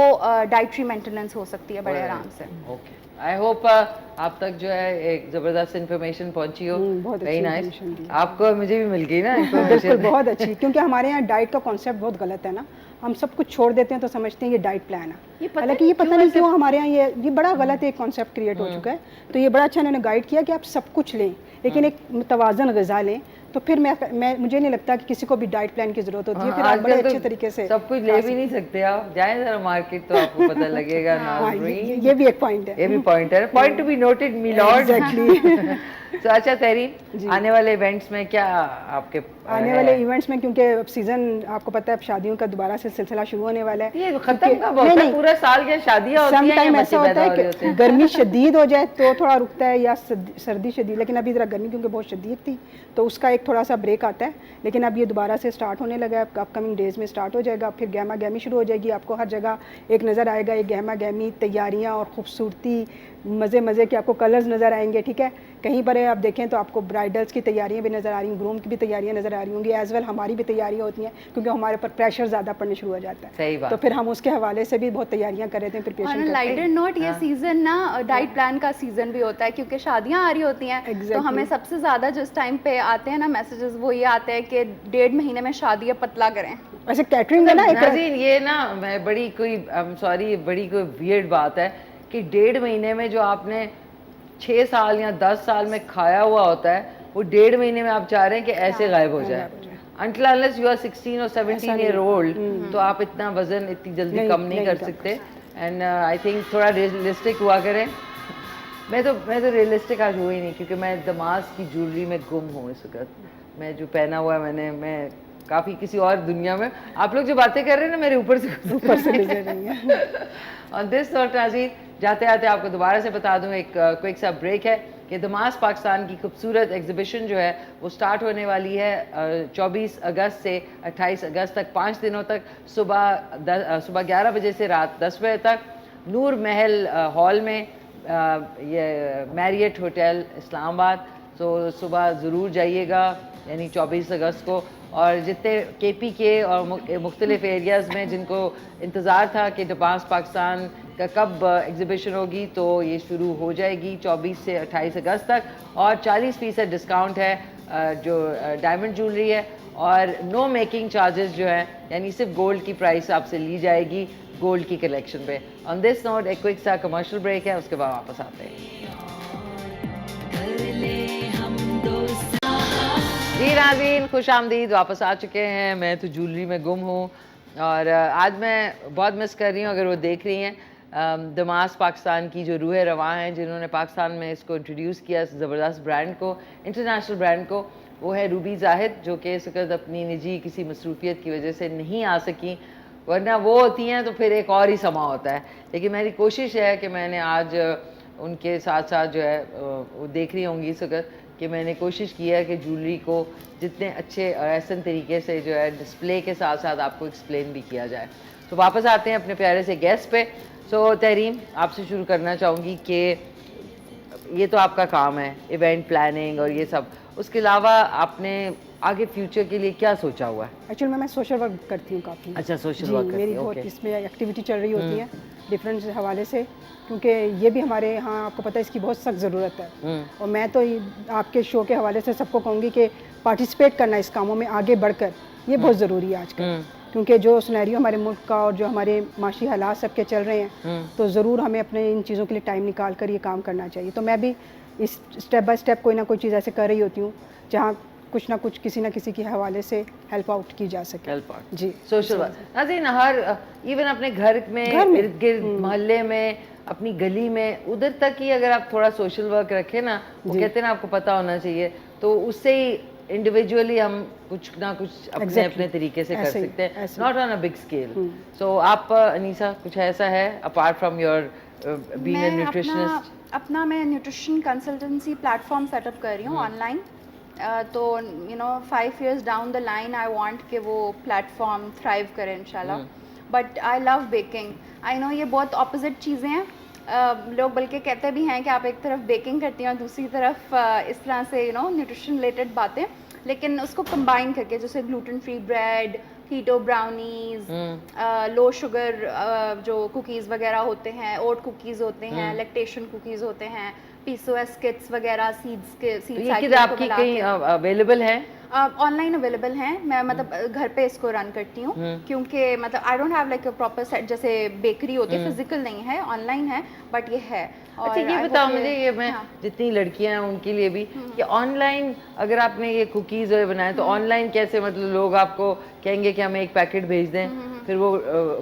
डाइटरी मेंटेनेंस हो सकती है बड़े आराम से। ओके, आई होप आप तक जो है एक जबरदस्त इन्फॉर्मेशन पहुंची हो। वेरी नाइस, आपको मुझे भी मिल गई ना बिल्कुल, बहुत अच्छी, क्योंकि हमारे यहाँ डाइट का कॉन्सेप्ट बहुत गलत है ना, हम सब कुछ छोड़ देते हैं तो समझते हैं ये डाइट प्लान है, हालांकि ये पता नहीं क्यों हमारे यहाँ ये बड़ा गलत एक कॉन्सेप्ट क्रिएट हो चुका है। तो ये बड़ा अच्छा इन्होंने गाइड किया कि आप सब कुछ लें, लेकिन एक मुतवाज़न ग़िज़ा लें, तो फिर मैं मुझे नहीं लगता कि किसी को भी डाइट प्लान की जरूरत होती है। फिर आप बड़े अच्छे तरीके से सब कुछ ले भी नहीं सकते, आप जाएं जरा मार्केट तो आपको पता लगेगा ना। ये भी एक पॉइंट है, ये भी पॉइंट है, point to be noted me Lord. Exactly. तो अच्छा तहरीन, आने वाले इवेंट्स में क्या आपके आने वाले इवेंट्स में, क्योंकि अब सीजन आपको पता है अब शादियों का दोबारा से सिलसिला शुरू होने वाला है। ये खत्म कब होता है? पूरा साल क्या शादियां होती हैं? समटाइम ऐसा होता है कि गर्मी शदीद हो जाए तो थोड़ा रुकता है, या सर्दी शदीद, लेकिन अभी ज़रा गर्मी क्योंकि बहुत शदीद थी तो उसका एक थोड़ा सा ब्रेक आता है, लेकिन अब ये दोबारा से स्टार्ट होने लगा है, अपकमिंग डेज़ में स्टार्ट हो जाएगा। फिर गहमा गहमी शुरू हो जाएगी, आपको हर जगह एक नज़र आएगा एक गहमा गहमी, तैयारियाँ और खूबसूरती, मज़े मज़े के आपको कलर्स नज़र आएंगे। ठीक है, कहीं पर आप देखें तो आपको ब्राइडल्स की तैयारियां भी नज़र आ रही हैं, ग्रूम की भी तैयारियां नज़र आ आ रही होंगी, एज वेल हमारी भी तैयारियाँ होती हैं क्योंकि हमारे ऊपर प्रेशर ज़्यादा पड़ने शुरू हो जाता है। सही बात। तो फिर हम उसके हवाले से भी बहुत तैयारियाँ कर रहे थे, प्रिपरेशन और करते लाइटर हैं। नोट ये सीजन ना डाइट प्लान का सीजन भी होता है क्योंकि शादियां आ रही होती हैं। तो Exactly. हमें सबसे ज़्यादा जिस टाइम पे आते हैं ना मैसेजेस वो ये आते हैं कि 1.5 महीने में शादी है, पतला करें। वैसे कैटरिंग है ना एक नाज़रीन, ये ना मैं बड़ी कोई सॉरी बड़ी कोई वियर्ड बात है कि 1.5 महीने में जो आपने 6 साल या 10 साल में खाया हुआ होता है वो 1.5 महीने में आप चाह रहे हैं कि ऐसे गायब हो जाए। Until unless you are 16 or 17 year old, तो आप इतना वजन इतनी जल्दी कम नहीं कर सकते। एंड आई थिंक थोड़ा रियलिस्टिक हुआ करें। मैं तो रियलिस्टिक आज हुई नहीं क्योंकि मैं दमास की ज्वेलरी में गुम हूँ इस वक्त। मैं जो पहना हुआ है मैं काफ़ी किसी और दुनिया में। आप लोग जो बातें कर रहे हैं ना मेरे ऊपर से गुजर रही है। और दिस नोट नाज़रीन, जाते जाते आपको दोबारा से बता दूं, एक क्विक सा ब्रेक है कि दमास पाकिस्तान की खूबसूरत एग्जीबिशन जो है वो स्टार्ट होने वाली है 24 अगस्त से 28 अगस्त तक, 5 दिनों तक, सुबह 11 बजे से रात 10 बजे तक, नूर महल हॉल में, ये मैरियट होटल इस्लामाबाद। तो सुबह ज़रूर जाइएगा, यानी 24 अगस्त को। और जितने केपी के और मुख्तलिफ एरियाज़ में जिनको इंतज़ार था कि दमास पाकिस्तान का कब एग्ज़िबिशन होगी, तो ये शुरू हो जाएगी 24 से 28 अगस्त तक। और 40% डिस्काउंट है जो डायमंड ज्वेलरी है, और नो मेकिंग चार्जेस जो है, यानी सिर्फ गोल्ड की प्राइस आपसे ली जाएगी गोल्ड की कलेक्शन पे। ऑन दिस नोट एक क्विक सा कमर्शियल ब्रेक है, उसके बाद वापस आते हैं। जी नाज़रीन, खुश आमदीद, वापस आ चुके हैं। मैं तो ज्वेलरी में गुम हूँ और आज मैं बहुत मिस कर रही हूँ। अगर वो देख रही हैं दमास पाकिस्तान की जो रूह रवां हैं, जिन्होंने पाकिस्तान में इसको इंट्रोड्यूस किया, ज़बरदस्त ब्रांड को, इंटरनेशनल ब्रांड को, वो है रूबी जाहिद, जो कि इस वक्त अपनी निजी किसी मसरूफियत की वजह से नहीं आ सकी, वरना वो होती हैं तो फिर एक और ही समा होता है। लेकिन मेरी कोशिश है कि मैंने आज उनके साथ साथ जो है वो देख रही होंगी इस वक्त कि मैंने कोशिश की है कि ज्वेलरी को जितने अच्छे और ऐसे तरीके से जो है डिस्प्ले के साथ साथ आपको एक्सप्लेन भी किया जाए। तो वापस आते हैं अपने प्यारे से गेस्ट पे। सो तहरीम, आपसे शुरू करना चाहूँगी कि ये तो आपका काम है, इवेंट प्लानिंग और ये सब, उसके अलावा आपने आगे फ्यूचर के लिए क्या सोचा हुआ है? एक्चुअली मैं सोशल वर्क करती हूँ काफ़ी। अच्छा, सोशल जी, वर्क करती मेरी हैं, बहुत ओके। इसमें एक्टिविटी चल रही होती है डिफरेंट हवाले से, क्योंकि ये भी हमारे यहाँ आपको पता है इसकी बहुत सख्त ज़रूरत है। और मैं तो आपके शो के हवाले से सबको कहूँगी कि पार्टिसिपेट करना इस कामों में आगे बढ़कर, ये बहुत ज़रूरी है आजकल, क्योंकि जो सिनेरियो हमारे मुल्क का और जो हमारे माशी हालात सबके चल रहे हैं, तो ज़रूर हमें अपने इन चीज़ों के लिए टाइम निकाल कर ये काम करना चाहिए। तो मैं भी इस स्टेप बाय स्टेप कोई ना कोई चीज़ ऐसे कर रही होती हूँ जहाँ कुछ ना कुछ किसी ना किसी के हवाले से हेल्प आउट की जा सके। हेल्प आउट, जी, सोशल वर्क। नाज़रीन, हर इवन अपने घर में, इर्द गिर्द मोहल्ले में, अपनी गली में, उधर तक ही अगर आप थोड़ा सोशल वर्क रखें ना, वो कहते हैं ना आपको पता होना चाहिए, तो उससे ही इंडिविजुअली हम कुछ ना कुछ अपने अपने तरीके से कर सकते हैं, not on a big scale. So आप अनीसा, कुछ ऐसा है apart from your being a nutritionist? अपना मैं न्यूट्रिशन कंसल्टेंसी प्लेटफॉर्म सेटअप कर रही हूँ ऑनलाइन। तो 5 years down the line I want कि वो प्लेटफॉर्म थ्राइव करे इंशाल्लाह। But I love baking. I know ये बहुत ऑपोजिट चीज़ें हैं। लोग बल्कि कहते भी हैं कि आप एक तरफ बेकिंग करती हैं और दूसरी तरफ इस तरह से न्यूट्रिशन रिलेटेड बातें, लेकिन उसको कंबाइन करके, जैसे ग्लूटेन फ्री ब्रेड, कीटो ब्राउनीज, लो शुगर जो कुकीज़ वगैरह होते हैं, ओट कुकीज़ होते हैं, लैक्टेशन कुकीज़ होते हैं, PCOS किट्स वगैरह, सीड्स के सीड साइकिल आपकी कहीं अवेलेबल है? ऑनलाइन अवेलेबल हैं। मैं मतलब घर पे इसको रन करती हूँ, क्योंकि मतलब I don't have like a proper set जैसे बेकरी होती है, फिजिकल नहीं है, ऑनलाइन है, बट ये है। अच्छा, ये बताओ मुझे, ये मैं जितनी लड़कियां हैं उनके लिए भी कि ऑनलाइन अगर आपने ये कुकीज़ बनाए तो ऑनलाइन कैसे, मतलब लोग आपको कहेंगे कि हमें एक पैकेट भेज दें, फिर वो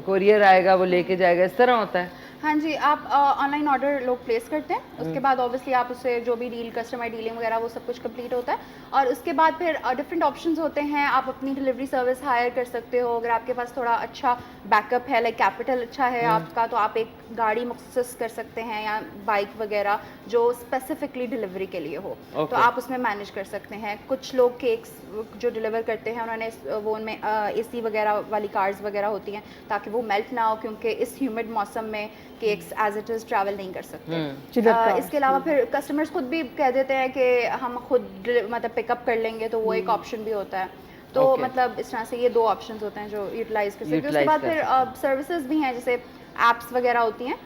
कोरियर आएगा, वो लेके जाएगा, इस तरह होता है? हाँ जी, आप ऑनलाइन ऑर्डर लोग प्लेस करते हैं, उसके बाद ऑब्वियसली आप उससे जो भी डील, कस्टमर डीलिंग वगैरह वो सब कुछ कंप्लीट होता है, और उसके बाद फिर डिफरेंट ऑप्शंस होते हैं। आप अपनी डिलीवरी सर्विस हायर कर सकते हो, अगर आपके पास थोड़ा अच्छा बैकअप है, लाइक कैपिटल अच्छा है आपका, तो आप एक गाड़ी मुख्तस कर सकते हैं या बाइक वगैरह जो स्पेसिफिकली डिलीवरी के लिए हो, तो आप उसमें मैनेज कर सकते हैं। कुछ लोग केक्स जो डिलीवर करते हैं उन्होंने वो उनमें AC वगैरह वाली कार्ड्स वगैरह होती हैं ताकि वो मेल्ट ना हो, क्योंकि इस ह्यूमिड मौसम में कि एज इट इज़ ट्रैवल नहीं कर सकते। चिल्लर कार। इसके अलावा फिर कस्टमर्स खुद भी कह देते हैं कि हम खुद मतलब पिकअप कर लेंगे, तो वो एक ऑप्शन भी होता है। तो Okay. मतलब इस तरह से ये 2 ऑप्शंस होते हैं जो यूटिलाइज कर सकते हैं। उसके Utilize बाद कर फिर सर्विसेज भी हैं, जैसे एप्स वगैरह होती हैं,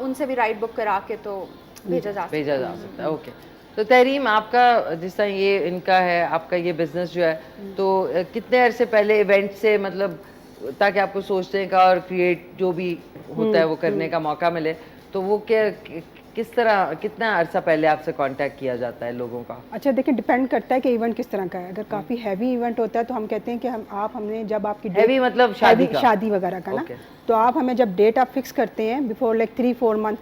उनसे भी राइड बुक करा के तो भेजा जा सकता भेजा जा सकता है। ओके, तो तहरीम आपका जिस तरह ये इनका है, आपका ये बिजनेस जो है, तो कितने अरसे पहले इवेंट से मतलब ताकि आपको सोचने का और क्रिएट जो भी होता है वो करने का मौका मिले, तो वो क्या किस तरह कितना अरसा पहले आपसे कांटेक्ट किया जाता है लोगों का? अच्छा देखिए, डिपेंड करता है कि इवेंट किस तरह का है। अगर काफ़ी हैवी इवेंट होता है तो हम कहते हैं कि हमने जब आपकी हैवी मतलब शादी का? शादी वगैरह का ना, Okay. तो आप हमें जब डेट आप फिक्स करते हैं बिफोर लाइक 3-4 मंथ,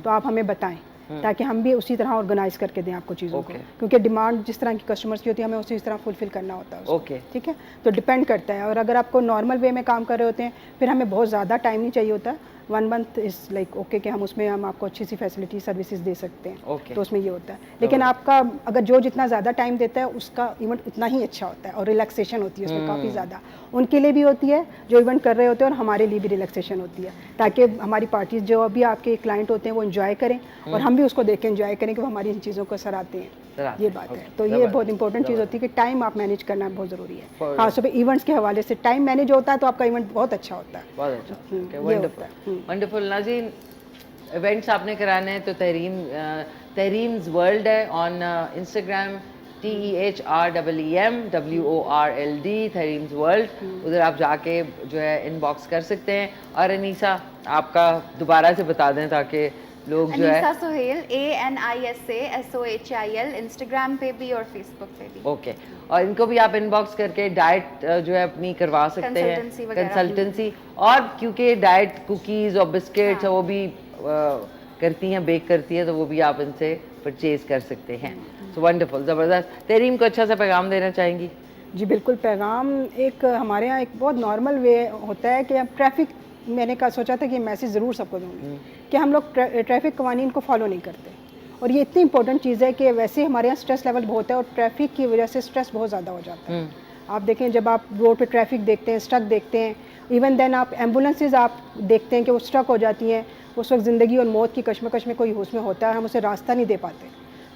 तो आप हमें बताएं ताकि हम भी उसी तरह ऑर्गेनाइज करके दें आपको चीज़ों को, Okay. क्योंकि डिमांड जिस तरह की कस्टमर्स की होती है हमें उसी तरह फुलफिल करना होता है उसको। Okay. ठीक है, तो डिपेंड करता है। और अगर आपको नॉर्मल वे में काम कर रहे होते हैं फिर हमें बहुत ज़्यादा टाइम नहीं चाहिए होता। 1 मंथ इज़ लाइक ओके कि हम उसमें हम आपको अच्छी सी फैसिलिटी सर्विसेज दे सकते हैं। Okay. तो उसमें ये होता है। लेकिन आपका अगर जो जितना ज़्यादा टाइम देता है उसका इवेंट उतना ही अच्छा होता है और रिलैक्सेशन होती है उसमें काफ़ी ज़्यादा, उनके लिए भी होती है जो इवेंट कर रहे होते हैं और हमारे लिए भी रिलैक्सेशन होती है, ताकि हमारी पार्टीज जो अभी आपके क्लाइंट होते हैं वो इन्जॉय करें और हम भी उसको देख के इन्जॉय करें कि वो हमारी इन चीज़ों को सराहते हैं। सराहते ये हैं। बात है। Okay. तो ये जबरदस्त, बहुत इंपॉर्टेंट चीज़ जबरदस्त। होती है कि टाइम आप मैनेज करना बहुत ज़रूरी है। For- खासतौर पे इवेंट्स के हवाले से टाइम मैनेज होता है तो आपका इवेंट बहुत अच्छा होता है। बहुत अच्छा। ये वंडरफुल होता है। वंडरफुल। नाज़रीन, इवेंट्स आपने कराने हैं तो तहरीम्स वर्ल्ड है ऑन इंस्टाग्राम, TEHREEMWORLD, तहरीम्स वर्ल्ड। उधर आप जाके जो है इनबॉक्स कर सकते हैं। और अनीसा, आपका दोबारा से बता दें ताकि लोग जो है। Anisa Sohail, ANISA SOHIL, Instagram पे भी और फेसबुक पे भी। ओके, और इनको भी आप इनबॉक्स करके डाइट जो है अपनी करवा सकते हैं, Consultancy वगैरह। कंसल्टेंसी। और क्योंकि डाइट कुकीज़ और बिस्किट्स वो भी करती हैं, बेक करती हैं, तो वो भी आप इनसे परचेज कर सकते हैं। सो वंडरफुल, ज़बरदस्त। तहरीम को अच्छा सा पैगाम देना चाहेंगी? जी बिल्कुल। पैगाम एक हमारे यहाँ एक बहुत नॉर्मल वे होता है कि अब ट्रैफिक, मैंने कहा सोचा था कि मैसेज ज़रूर सबको दूँगी कि हम लोग ट्रैफिक कवानीन को फॉलो नहीं करते, और ये इतनी इंपॉर्टेंट चीज़ है कि वैसे हमारे यहाँ स्ट्रेस लेवल बहुत है और ट्रैफिक की वजह से स्ट्रेस बहुत ज़्यादा हो जाता है। आप देखें, जब आप रोड पे ट्रैफिक देखते हैं, स्ट्रक देखते हैं, इवन देन आप एम्बुलेंसेज आप देखते हैं कि वो स्ट्रक हो जाती हैं, उस वक्त ज़िंदगी और मौत की कश्मकश में कोई होश में होता है, हम उसे रास्ता नहीं दे पाते।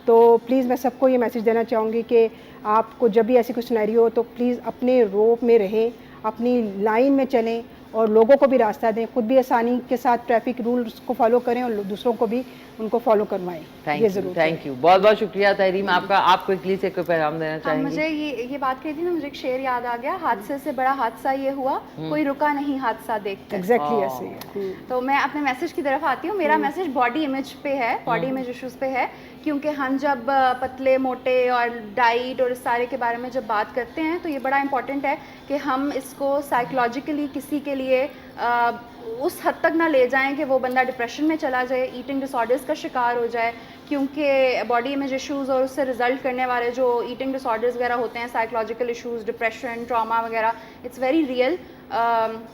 तो प्लीज़ मैं सबको ये मैसेज देना चाहूँगी कि आपको जब भी ऐसी कुछ सिनेरियो हो तो प्लीज़ अपने रोप में रहें, अपनी लाइन में चलें और लोगों को भी रास्ता दें, खुद भी आसानी के साथ ट्रैफिक रूल्स को फॉलो करें और दूसरों को भी उनको फॉलो करवाएं। ये ज़रूर। थैंक यू, बहुत बहुत शुक्रिया तहरीम आपका। आप क्विकली से कोई पैगाम देना हाँ, चाहेंगी? मुझे ये बात कही थी ना, मुझे एक शेर याद आ गया, हादसे से बड़ा हादसा ये हुआ, कोई रुका नहीं हादसा देखकर। एग्जैक्टली ऐसे ही है। तो मैं अपने मैसेज की तरफ आती हूँ। मेरा मैसेज बॉडी इमेज पे है, बॉडी इमेज इश्यूज पे है, क्योंकि हम जब पतले मोटे और डाइट और इस सारे के बारे में जब बात करते हैं तो ये बड़ा इंपॉर्टेंट है कि हम इसको साइकोलॉजिकली किसी के लिए उस हद तक ना ले जाएं कि वो बंदा डिप्रेशन में चला जाए, ईटिंग डिसऑर्डर्स का शिकार हो जाए, क्योंकि बॉडी इमेज इश्यूज़ और उससे रिजल्ट करने वाले जो ईटिंग डिसऑर्डर्स वगैरह होते हैं, साइकोलॉजिकल इश्यूज़, डिप्रेशन, ट्रॉमा वगैरह, इट्स वेरी रियल।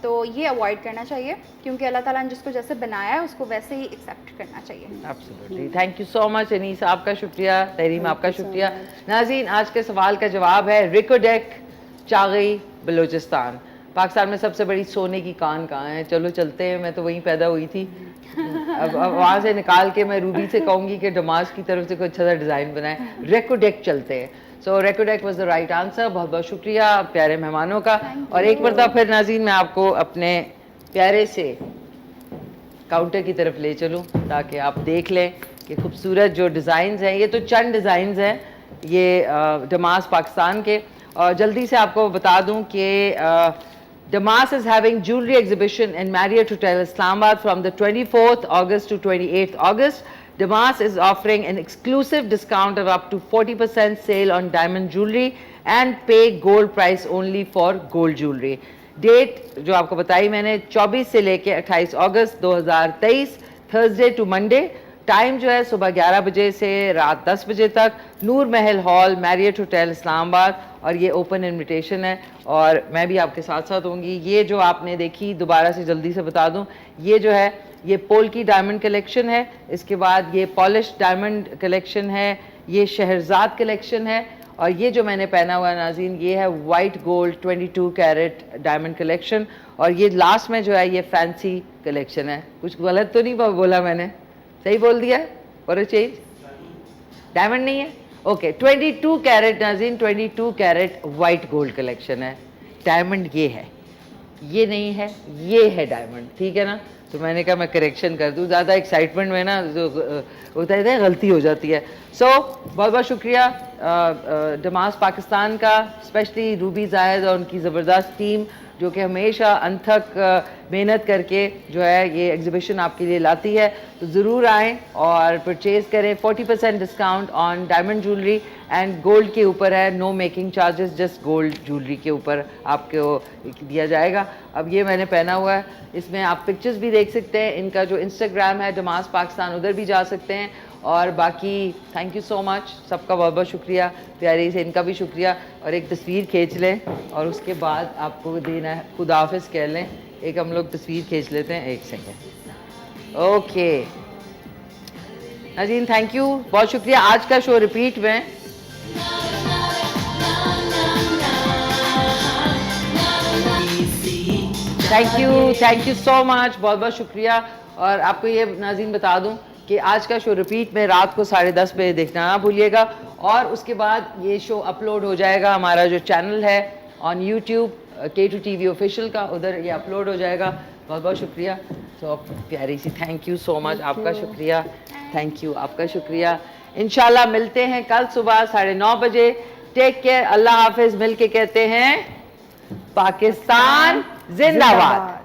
तो ये अवॉइड करना चाहिए, क्योंकि अल्लाह ताला ने जिसको जैसे बनाया है उसको वैसे ही एक्सेप्ट करना चाहिए। Absolutely, thank you so much Anisa, आपका शुक्रिया। तहरीम आपका शुक्रिया। नाज़रीन, आज के सवाल का जवाब है रिकोडेक, चागई, बलूचिस्तान। पाकिस्तान में सबसे बड़ी सोने की कान कहाँ है? चलो चलते हैं, मैं तो वहीं पैदा हुई थी। अब वहाँ से निकाल के मैं रूबी से कहूँगी कि डमास की तरफ से कोई अच्छा सा डिज़ाइन बनाए। रेकोडेक चलते हैं। So Reko Diq was the right answer. बहुत बहुत शुक्रिया प्यारे मेहमानों का। और एक मरतबा फिर नाज़रीन मैं आपको अपने प्यारे से काउंटर की तरफ ले चलूँ ताकि आप देख लें कि खूबसूरत जो डिज़ाइंस हैं, ये तो चंद डिज़ाइंस हैं ये डमास पाकिस्तान के। और जल्दी से आपको बता दूँ कि Damas is having jewelry exhibition in Marriott Hotel Islamabad from the 24th August to 28th August. Damas is offering an exclusive discount of up to 40% sale on diamond jewelry and pay gold price only for gold jewelry. Date जो आपको बताई मैंने 24 से लेके 28 अगस्त 2023 Thursday two Monday. Time जो है सुबह 11 बजे से रात 10 बजे तक, नूर महल हॉल, मैरियट होटल इस्लामाबाद। और ये ओपन इनविटेशन है और मैं भी आपके साथ साथ होंगी। ये जो आपने देखी, दोबारा से जल्दी से बता दूं, ये जो है ये पोल्की डायमंड कलेक्शन है, इसके बाद ये पॉलिश डायमंड कलेक्शन है, ये शहरजाद कलेक्शन है, और ये जो मैंने पहना हुआ है नाज़रीन, ये है white gold 22 carat diamond collection. और ये लास्ट में जो है ये फैंसी कलेक्शन है। कुछ गलत तो नहीं बोला मैंने, सही बोल दिया है? और चेंज डायमंड नहीं है, ओके। 22 कैरेट नाज़रीन, 22 कैरेट वाइट गोल्ड कलेक्शन है। डायमंड ये है, ये नहीं है, ये है डायमंड, ठीक है ना। तो मैंने कहा मैं करेक्शन कर दूँ, ज़्यादा एक्साइटमेंट में ना जो होता है गलती हो जाती है। सो बहुत बहुत शुक्रिया डमास पाकिस्तान का, स्पेशली रूबी जायद और उनकी ज़बरदस्त टीम जो कि हमेशा अनथक मेहनत करके जो है ये एग्जीबिशन आपके लिए लाती है। तो ज़रूर आएँ और परचेज़ करें। 40% discount on diamond jewellery and gold के ऊपर है, no making charges, just gold jewellery के ऊपर आपको दिया जाएगा। अब ये मैंने पहना हुआ है, इसमें आप पिक्चर्स भी देख सकते हैं। इनका जो इंस्टाग्राम है डमास पाकिस्तान, उधर भी जा सकते हैं। और बाकी थैंक यू सो मच, सबका बहुत बहुत शुक्रिया, प्यारी से इनका भी शुक्रिया। और एक तस्वीर खींच लें और उसके बाद आपको देना है खुदा हाफिज़ कह लें। एक हम लोग तस्वीर खींच लेते हैं, एक सेकेंड। ओके नाज़रीन, थैंक यू, बहुत शुक्रिया। आज का शो रिपीट में थैंक यू सो मच, बहुत बहुत शुक्रिया। और आपको ये नाज़रीन बता दूं कि आज का शो रिपीट में रात को 10:30 बजे देखना ना भूलिएगा। और उसके बाद ये शो अपलोड हो जाएगा, हमारा जो चैनल है on YouTube K2 TV official का, उधर ये अपलोड हो जाएगा। बहुत बहुत शुक्रिया। तो प्यारी सी थैंक यू सो मच, आपका शुक्रिया, थैंक यू, आपका शुक्रिया। इंशाल्लाह मिलते हैं कल सुबह 9:30 बजे। टेक केयर, अल्लाह हाफिज़। मिल के कहते हैं पाकिस्तान जिंदाबाद।